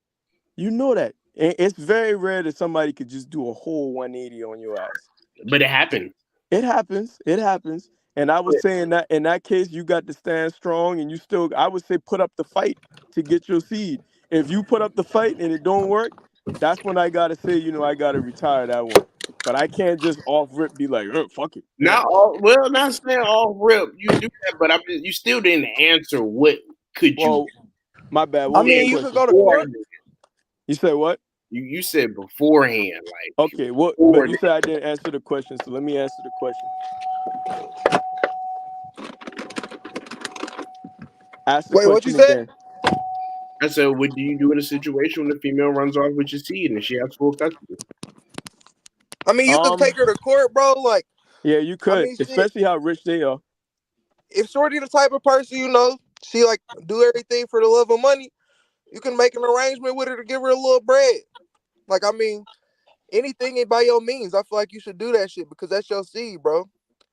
You know that. And it's very rare that somebody could just do a whole 180 on your ass. But it happens. It happens. And I was saying that in that case, you got to stand strong and I would say put up the fight to get your seed. If you put up the fight and it don't work, that's when I got to say, I got to retire that one. But I can't just off rip be like, fuck it. Not saying off rip. You do that, but you still didn't answer what could you. My bad. You could go to court. You said what? You said beforehand, like. Okay, but you said I didn't answer the question, so let me answer the question. Ask the question again. I said, what do you do in a situation when the female runs off with your seed and she has full custody? You could take her to court, bro. Like, yeah, you could, especially how rich they are. If Shorty the type of person, she like do everything for the love of money, you can make an arrangement with her to give her a little bread. Like, anything by your means. I feel like you should do that shit because that's your seed, bro.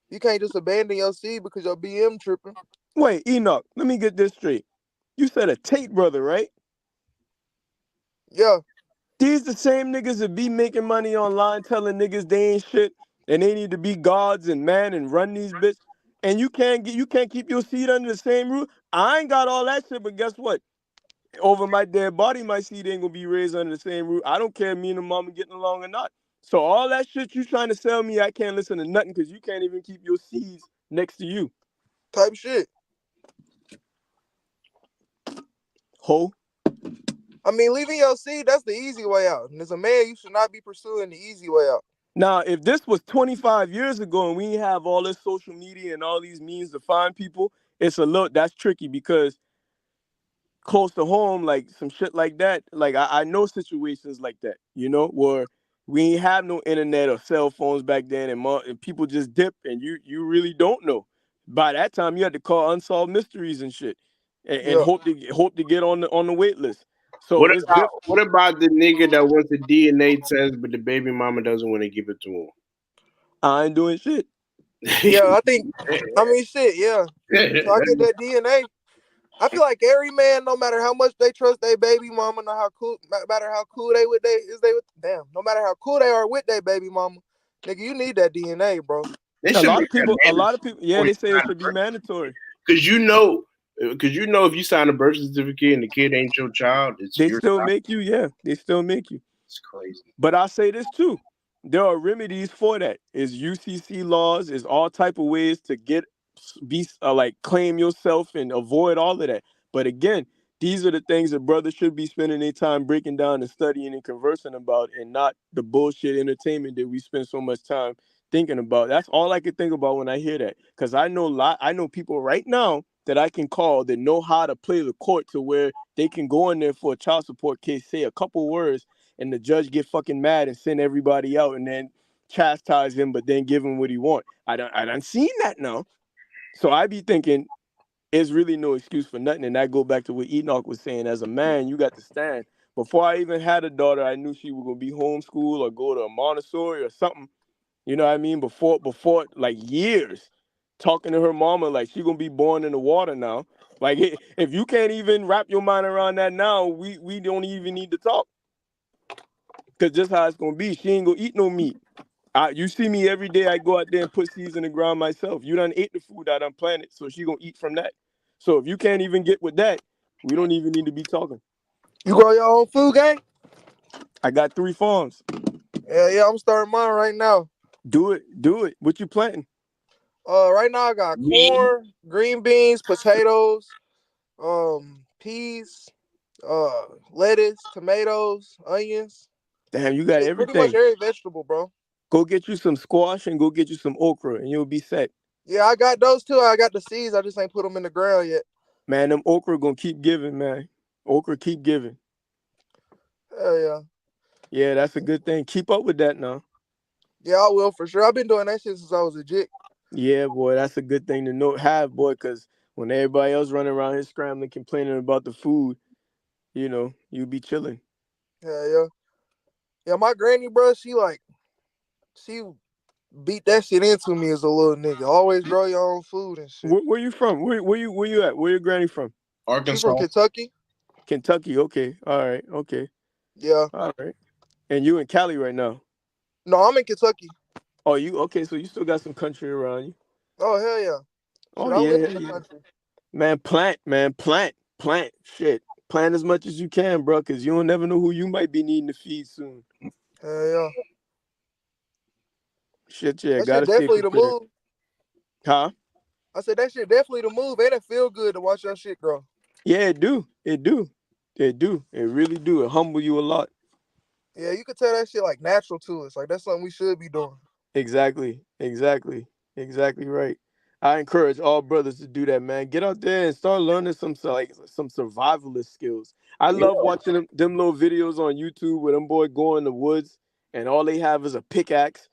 You can't just abandon your seed because your BM tripping. Wait, Enoch, let me get this straight. You said a Tate brother, right? Yeah. These the same niggas that be making money online telling niggas they ain't shit and they need to be gods and man and run these bitch. And you can't keep your seed under the same roof. I ain't got all that shit, but guess what? Over my dead body, my seed ain't gonna be raised under the same roof. I don't care if me and the mama getting along or not. So all that shit you trying to sell me, I can't listen to nothing because you can't even keep your seeds next to you. Type shit. Ho. Leaving your seed, that's the easy way out. And as a man, you should not be pursuing the easy way out. Now, if this was 25 years ago and we have all this social media and all these means to find people, that's tricky because close to home, like some shit like that, like I know situations like that, where we ain't have no internet or cell phones back then and people just dip and you really don't know. By that time, you had to call Unsolved Mysteries and shit and hope to get on the wait list. So what about the nigga that wants a DNA test but the baby mama doesn't want to give it to him? I ain't doing shit. Yeah, I think shit, yeah. So I get that DNA. I feel like every man, no matter how much they trust their baby mama, no matter how cool they with no matter how cool they are with their baby mama, nigga, you need that DNA, bro. A lot of people, yeah, they say it should be mandatory. Because if you sign a birth certificate and the kid ain't your child, they still make you. It's crazy. But I say this too. There are remedies for that. Is UCC laws, is all type of ways to claim yourself and avoid all of that. But again, these are the things that brothers should be spending their time breaking down and studying and conversing about, and not the bullshit entertainment that we spend so much time thinking about. That's all I can think about when I hear that. Because I know people right now that I can call that know how to play the court to where they can go in there for a child support case, say a couple words, and the judge get fucking mad and send everybody out and then chastise him, but then give him what he want. I done seen that now. So I be thinking it's really no excuse for nothing. And that go back to what Enoch was saying. As a man, you got to stand. Before I even had a daughter, I knew she was gonna be homeschooled or go to a Montessori or something. You know what I mean? Before like years, talking to her mama like she gonna be born in the water now. Like if you can't even wrap your mind around that now, we don't even need to talk. Cause just how it's gonna be. She ain't gonna eat no meat. You see me every day. I go out there and put seeds in the ground myself. You done ate the food I done planted, so she gonna eat from that. So if you can't even get with that, we don't even need to be talking. You grow your own food, gang? I got 3 farms. Yeah, I'm starting mine right now. Do it. What you planting? Right now I got corn, green beans, potatoes, peas, lettuce, tomatoes, onions. Damn, you got It's pretty much everything. every vegetable, bro. Go get you some squash and go get you some okra, and you'll be set. Yeah, I got those too. I got the seeds. I just ain't put them in the ground yet. Man, them okra gonna keep giving, man. Okra keep giving. Hell yeah. Yeah, that's a good thing. Keep up with that now. Yeah, I will for sure. I've been doing that shit since I was a jit. Yeah, boy, that's a good thing to boy, because when everybody else running around here scrambling, complaining about the food, you be chilling. Hell yeah. Yeah, my granny, bro, she beat that shit into me as a little nigga. Always grow your own food and shit. Where you from? Where you at? Where your granny from? She from Arkansas. Kentucky. Kentucky. Okay. All right. Okay. Yeah. All right. And you in Cali right now? No, I'm in Kentucky. Oh, you okay? So you still got some country around you? Oh, hell yeah. Oh Shit, I yeah, live yeah, in the yeah. country. Man, plant. Shit, plant as much as you can, bro, because you don't never know who you might be needing to feed soon. Hell yeah. Shit, yeah, That shit gotta stay definitely the prepared. move. Huh? I said that shit definitely the move, and it feel good to watch your shit grow. Yeah, it do. It really do. It humble you a lot. Yeah, you could tell that shit like natural to us. Like that's something we should be doing. Exactly right. I encourage all brothers to do that, man. Get out there and start learning some survivalist skills. I love watching them little videos on YouTube where them boy go in the woods and all they have is a pickaxe,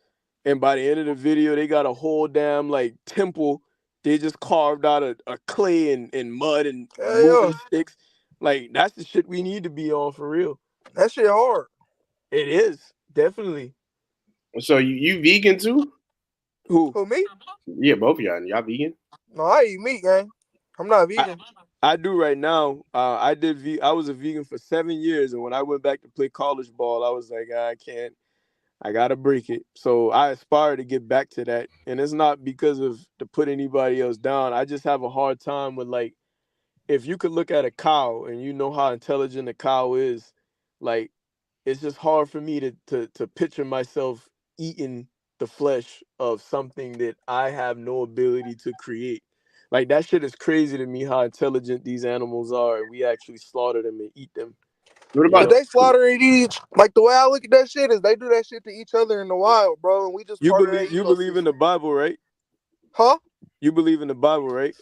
and by the end of the video they got a whole damn like temple. They just carved out a clay and mud and Hell moving yeah. sticks. Like that's the shit we need to be on for real. That shit hard. It is definitely. So you vegan too? Who? Who, me? Yeah, both of y'all vegan. No, I eat meat, gang. I'm not I, vegan. I do right now. I was a vegan for 7 years, and when I went back to play college ball, I was like, I can't. I gotta break it. So I aspire to get back to that, and it's not because of to put anybody else down. I just have a hard time with like if you could look at a cow and you know how intelligent a cow is, like it's just hard for me to picture myself eating the flesh of something that I have no ability to create. Like that shit is crazy to me how intelligent these animals are, and we actually slaughter them and eat them. What You about But know, they slaughter and eat. Like the way I look at that shit is they do that shit to each other in the wild, bro. And we just part of that you believe in ecosystem. the Bible, right? Huh? You believe in the Bible, right?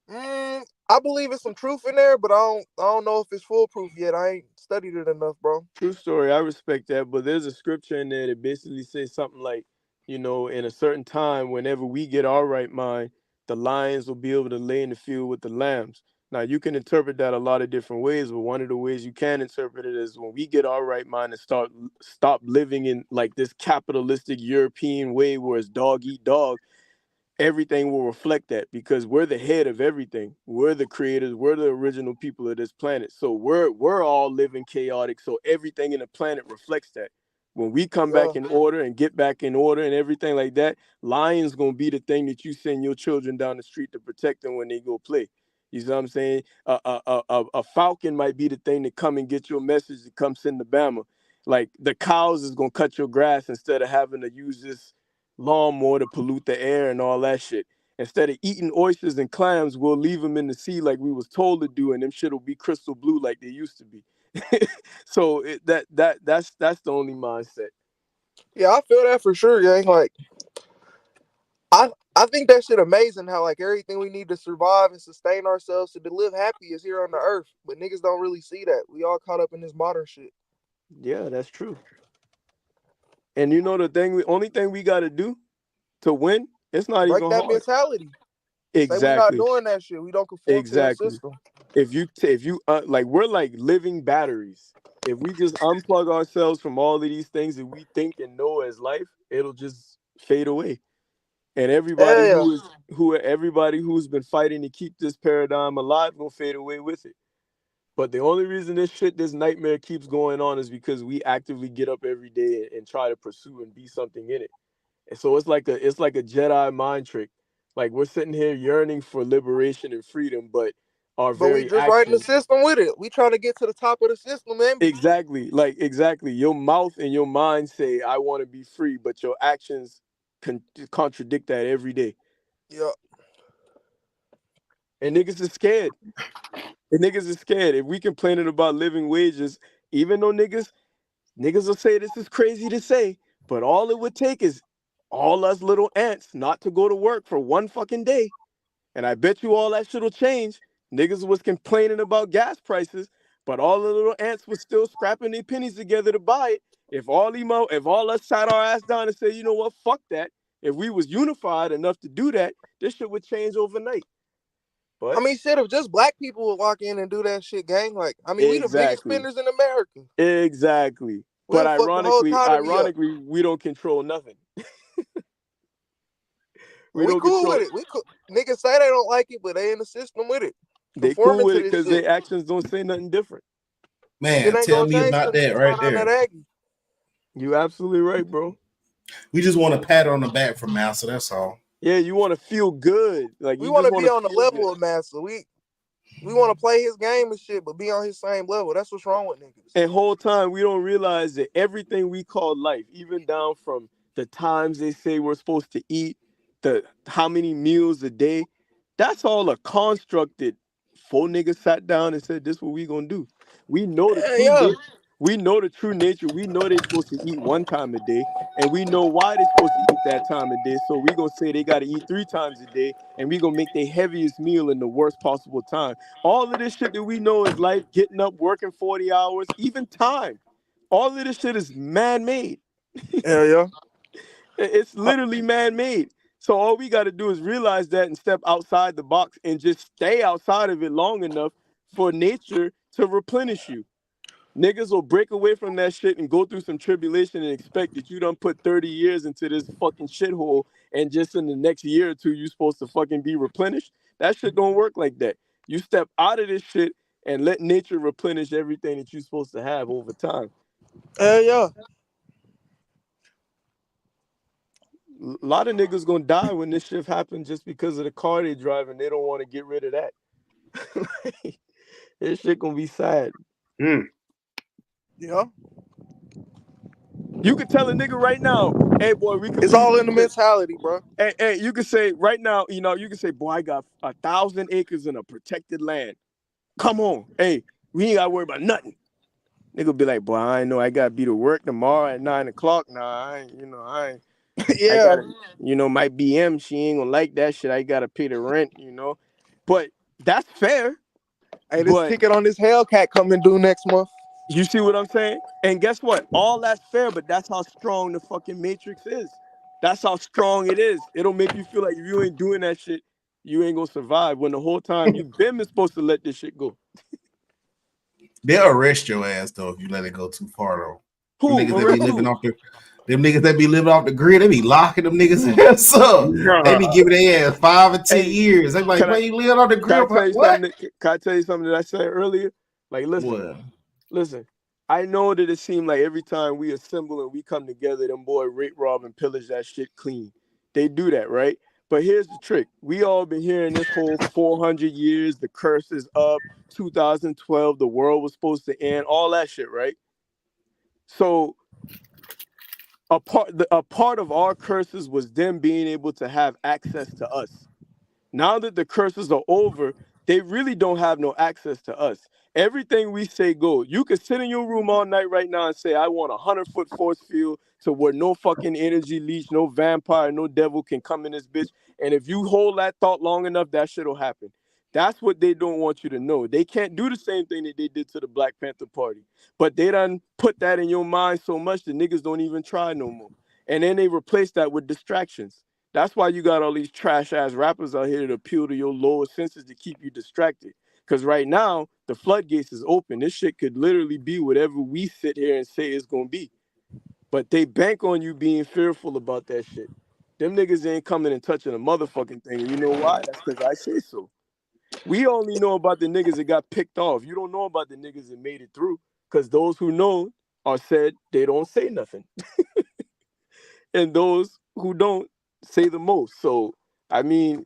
I believe it's some truth in there, but I don't know if it's foolproof yet. I ain't studied it enough, bro. True story. I respect that, but there's a scripture in there that basically says something like, in a certain time, whenever we get our right mind, the lions will be able to lay in the field with the lambs. Now, you can interpret that a lot of different ways, but one of the ways you can interpret it is when we get our right mind and stop living in like this capitalistic European way where it's dog eat dog, everything will reflect that because we're the head of everything. We're the creators. We're the original people of this planet. So we're all living chaotic. So everything in the planet reflects that. When we come Yeah. back in order and get back in order and everything like that, lion's gonna be the thing that you send your children down the street to protect them when they go play. You see what I'm saying? A falcon might be the thing to come and get your message to come send the Bama. Like the cows is gonna cut your grass instead of having to use this lawnmower to pollute the air and all that shit. Instead of eating oysters and clams, we'll leave them in the sea like we was told to do, and them shit will be crystal blue like they used to be. So that's the only mindset. Yeah, I feel that for sure, gang. Like I think that shit amazing how like everything we need to survive and sustain ourselves to live happy is here on the earth. But niggas don't really see that. We all caught up in this modern shit. Yeah, that's true. And you know the thing, only thing we got to do to win, it's not Break even that hard. mentality. Say we not Exactly. doing that shit. We don't conform to that Exactly. system. If you like, we're like living batteries. If we just unplug ourselves from all of these things that we think and know as life, it'll just fade away. And everybody Yeah, everybody who's been fighting to keep this paradigm alive will fade away with it. But the only reason this nightmare keeps going on is because we actively get up every day and try to pursue and be something in it. And so it's like a Jedi mind trick. Like we're sitting here yearning for liberation and freedom, but our but we very just right in the actions. system with it. We trying to get to the top of the system, man. Exactly. Your mouth and your mind say, I want to be free, but your actions contradict that every day. Yeah. And niggas is scared. And niggas is scared. If we complaining about living wages, even though niggas will say this is crazy to say, but all it would take is all us little ants not to go to work for one fucking day. And I bet you all that shit will change. Niggas was complaining about gas prices, but all the little ants was still scrapping their pennies together to buy it. If all us sat our ass down and said, you know what, fuck that. If we was unified enough to do that, this shit would change overnight. I But mean, shit, if just black people would walk in and do that shit, gang, like, I mean, we the biggest exactly. spenders in America. Exactly. But We'll fuck the whole economy up. we don't control nothing. We We don't cool control. with it. We cool. Niggas say they don't like it, but they in the system with it. They cool Conforming with to it this because shit. their actions don't say nothing different. Shit Man, ain't tell gonna me change about till that niggas right find out that there. Aggie. You absolutely right, bro. We just want a pat on the back from Massa. That's all. Yeah, you want to feel good. Like We you want just to want be to on the feel good. level of Massa. We want to play his game and shit, but be on his same level. That's what's wrong with niggas. And whole time we don't realize that everything we call life, even down from the times they say we're supposed to eat, the how many meals a day, that's all a constructed. Four niggas sat down and said, "This what we gonna do." We know the Yeah, true yeah. nature. We know the true nature. We know they're supposed to eat one time a day, and we know why they're supposed to eat that time a day. So we gonna say they gotta eat three times a day, and we gonna make their heaviest meal in the worst possible time. All of this shit that we know is life, getting up, working 40 hours, even time. All of this shit is man-made. Yeah, yeah. It's literally man-made. So all we got to do is realize that and step outside the box and just stay outside of it long enough for nature to replenish you. Niggas will break away from that shit and go through some tribulation and expect that you done put 30 years into this fucking shithole and just in the next year or two you supposed to fucking be replenished. That shit don't work like that. You step out of this shit and let nature replenish everything that you're supposed to have over time. Yeah, yeah. A lot of niggas gonna die when this shit happens just because of the car they drive and they don't want to get rid of that. This shit gonna be sad. Yeah. You could tell a nigga right now, hey boy, we could It's leave all this in the shit. mentality, bro. Hey, you could say right now, you could say, boy, I got 1,000 acres in a protected land. Come on, hey, we ain't gotta worry about nothing. Nigga be like, boy, I ain't know I gotta be to work tomorrow at 9 o'clock. Nah, I Yeah. gotta, my BM, she ain't gonna like that shit. I gotta pay the rent. But that's fair. Hey, this But ticket on this Hellcat coming due next month. you see what I'm saying? And guess what? All that's fair, but that's how strong the fucking Matrix is. That's how strong it is. It'll make you feel like if you ain't doing that shit, you ain't gonna survive. When the whole time you been supposed to let this shit go. They'll arrest your ass though if you let it go too far though. Them Who niggas that be arrest living who? off the them niggas that be living off the grid, they be locking them niggas ass up. They be giving their ass 5 or 10 Hey, years. They be like, can I man, you live off the can I grid? tell you What? something? Can I tell you something that I said earlier? Like, What? listen. I know that it seemed like every time we assemble and we come together, them boy rape, rob, and pillage that shit clean. They do that, right? But here's the trick. We all been hearing this whole 400 years, the curse is up, 2012, the world was supposed to end, all that shit, right? So a part of our curses was them being able to have access to us. Now that the curses are over, they really don't have no access to us. Everything we say goes. You could sit in your room all night right now and say, I want 100-foot force field to where no fucking energy leech, no vampire, no devil can come in this bitch. And if you hold that thought long enough, that shit'll happen. That's what they don't want you to know. They can't do the same thing that they did to the Black Panther Party. But they done put that in your mind so much that niggas don't even try no more. And then they replace that with distractions. That's why you got all these trash ass rappers out here to appeal to your lower senses to keep you distracted. Because right now, the floodgates is open. This shit could literally be whatever we sit here and say it's going to be. But they bank on you being fearful about that shit. Them niggas ain't coming and touching a motherfucking thing. And you know why? That's because I say so. We only know about the niggas that got picked off. You don't know about the niggas that made it through. Because those who know are said they don't say nothing. And those who don't say the most. So, I mean,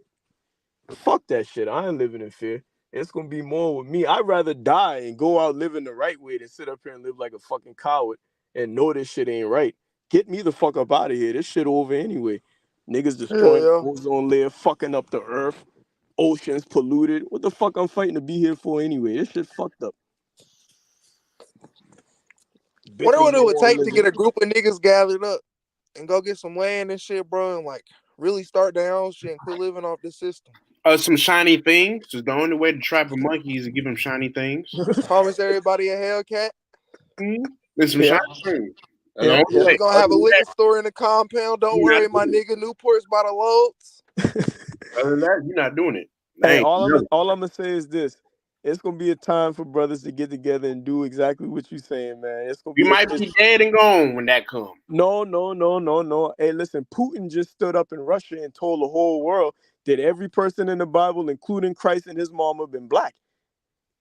fuck that shit. I ain't living in fear. It's gonna be more with me. I'd rather die and go out living the right way than sit up here and live like a fucking coward and know this shit ain't right. Get me the fuck up out of here. This shit over anyway. Niggas destroying the ozone layer, fucking up the earth, oceans polluted. What the fuck I'm fighting to be here for anyway? This shit fucked up. Wonder what it would take to get a group of niggas gathered up and go get some land and shit, bro, and like really start their own shit and quit living off this system. Some shiny things. Just the only way to trap a monkey is to give them shiny things. Promise everybody a Hellcat. There's some shiny things. Yeah. We're gonna have a liquor store in the compound. Don't worry, my nigga. Newport's by the loads. Other than that, you're not doing it. Hey, all I'm gonna say is this: it's gonna be a time for brothers to get together and do exactly what you're saying, man. It's gonna we might be dead and gone when that comes. No. Hey, listen, Putin just stood up in Russia and told the whole world that every person in the Bible, including Christ and his mama, been black.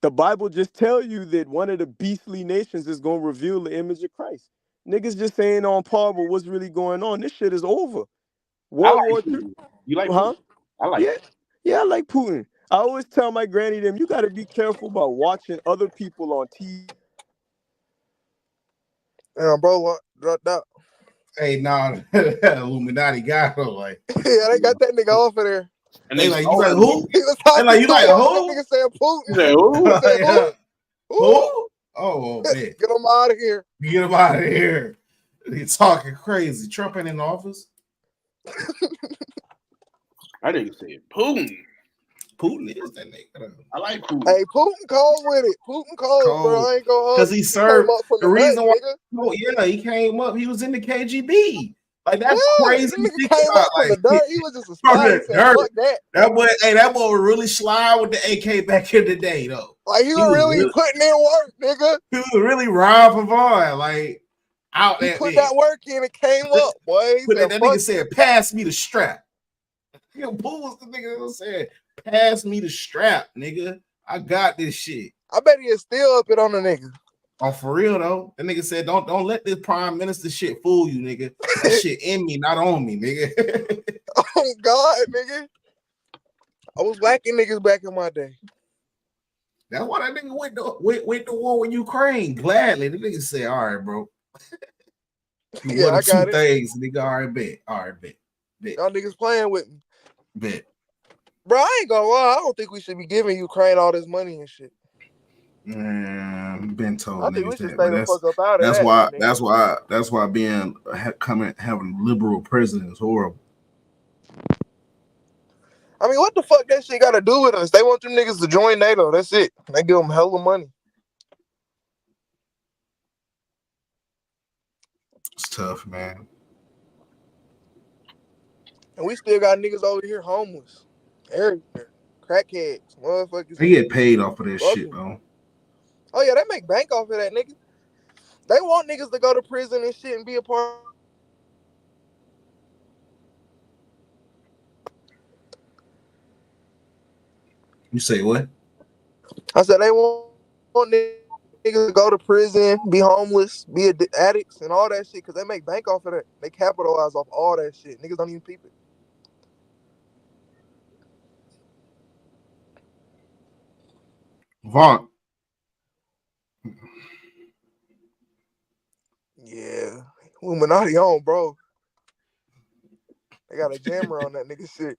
The Bible just tell you that one of the beastly nations is gonna reveal the image of Christ. Niggas just saying on par, but what's really going on? This shit is over. World War II. You like Putin? I like it. Yeah, I like Putin. I always tell my granny them, you got to be careful about watching other people on TV. Damn, bro, dropped out. Hey, nah, Illuminati got him. Like, yeah, they got that nigga off of there. And they like, you like who? He was talking like, you like who? That nigga said Putin. He said, who? Who? Oh, man. Get him out of here. Get him out of here. He's talking crazy. Trump ain't in the office. I didn't say it. Putin. Putin is that nigga. I like Putin. Hey, Putin cold with it. Putin cold. Bro. I ain't gonna because he served the reason why. Oh, yeah, he came up. He was in the KGB. Like that's crazy. He came up from the dirt. He was just a spy. Fuck that. That boy would really slide with the AK back in the day, though. Like he was really putting in work, nigga. He was really Rob Pavard, like out there. He put that work in and came up, boy. That nigga said, "Pass me the strap." Who was the nigga that said, "Pass me the strap, nigga. I got this shit." I bet he is still up it on the nigga. Oh, for real though. That nigga said, "Don't let this prime minister shit fool you, nigga. That shit in me, not on me, nigga." Oh God, nigga. I was whacking niggas back in my day. That's why that nigga went to war with Ukraine gladly. The nigga said, "All right, bro." Yeah, I got it. Things, nigga. All right, bet. Y'all niggas playing with me. Bet. Bro, I ain't gonna lie. I don't think we should be giving Ukraine all this money and shit. Been told. I think we should stay the fuck up out of that. That's why having liberal president is horrible. I mean, what the fuck that shit got to do with us? They want them niggas to join NATO. That's it. They give them hella money. It's tough, man. And we still got niggas over here homeless. Everywhere. Crackheads. Motherfuckers. They get paid off of this shit, though. Oh, yeah, they make bank off of that, nigga. They want niggas to go to prison and shit and be a part. You say what? I said they want niggas to go to prison, be homeless, be addicts, and all that shit because they make bank off of that. They capitalize off all that shit. Niggas don't even peep it. Vaughn. Yeah. Illuminati on, bro. They got a jammer on that nigga shit.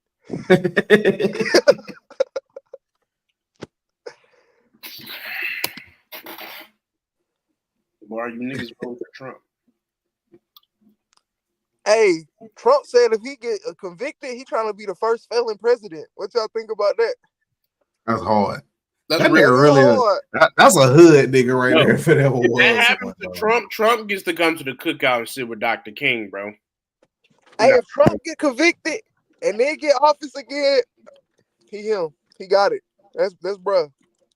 boy, you niggas vote for Trump. Hey, Trump said if he get convicted, he trying to be the first felon president. What y'all think about that? That's hard. That's that really nigga really hard. That's a hood nigga right there. If it ever if was. That happens to Trump. Trump gets to come to the cookout and sit with Dr. King, bro. Hey, if Trump get convicted and then get office again, he got it. That's bruh.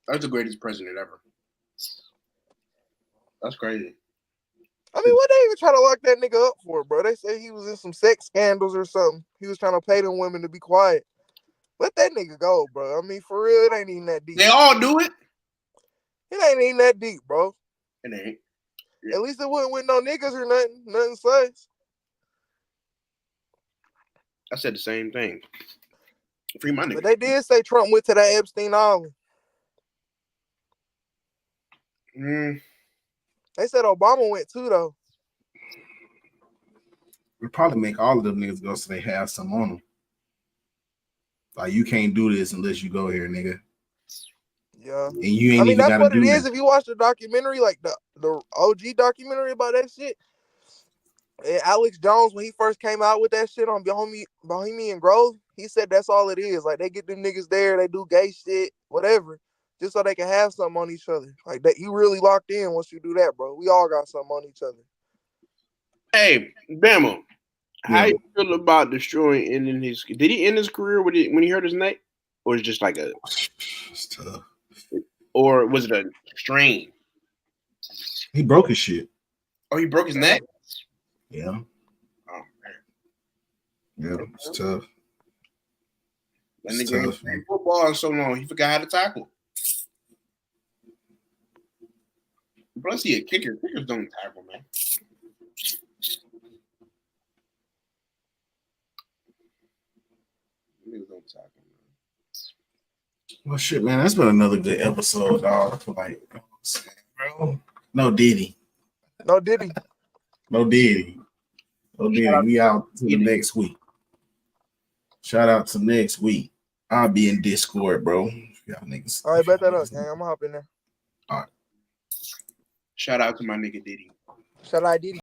That's the greatest president ever. That's crazy. I mean, what they even trying to lock that nigga up for, bro? They say he was in some sex scandals or something. He was trying to pay them women to be quiet. Let that nigga go, bro. I mean, for real, it ain't even that deep. They all do it. It ain't even that deep, bro. It ain't. At least it wasn't with no niggas or nothing sus. I said the same thing. Free my nigga. But they did say Trump went to that Epstein Island. They said Obama went too, though. We probably make all of them niggas go so they have some on them. Like, you can't do this unless you go here, nigga. Yeah. And you ain't even that's gotta what do it is. that. If you watch the documentary, like the OG documentary about that shit, and Alex Jones, when he first came out with that shit on Bohemian Grove, he said that's all it is. Like, they get them niggas there, they do gay shit, whatever, just so they can have something on each other. Like, that you really locked in once you do that, bro. We all got something on each other. Hey, Bama, how you feel about destroying ending his? Did he end his career when he hurt his neck, or is it just like it's tough. Or was it a strain? He broke his shit. Oh, he broke his neck? Yeah. Oh, man. Yeah, it's tough. That nigga ain't played football in so long, he forgot how to tackle. Plus, he a kicker. Kickers don't tackle, man. Niggas don't tackle, man. Well, shit, man, that's been another good episode, dog. I feel like, bro, no Diddy. No Diddy. No Diddy. No Diddy. We out to the next week. Shout out to next week. I'll be in Discord, bro. Y'all niggas. All right, bet that up, gang. I'm gonna hop in there. All right. Shout out to my nigga Diddy. Shout out Diddy.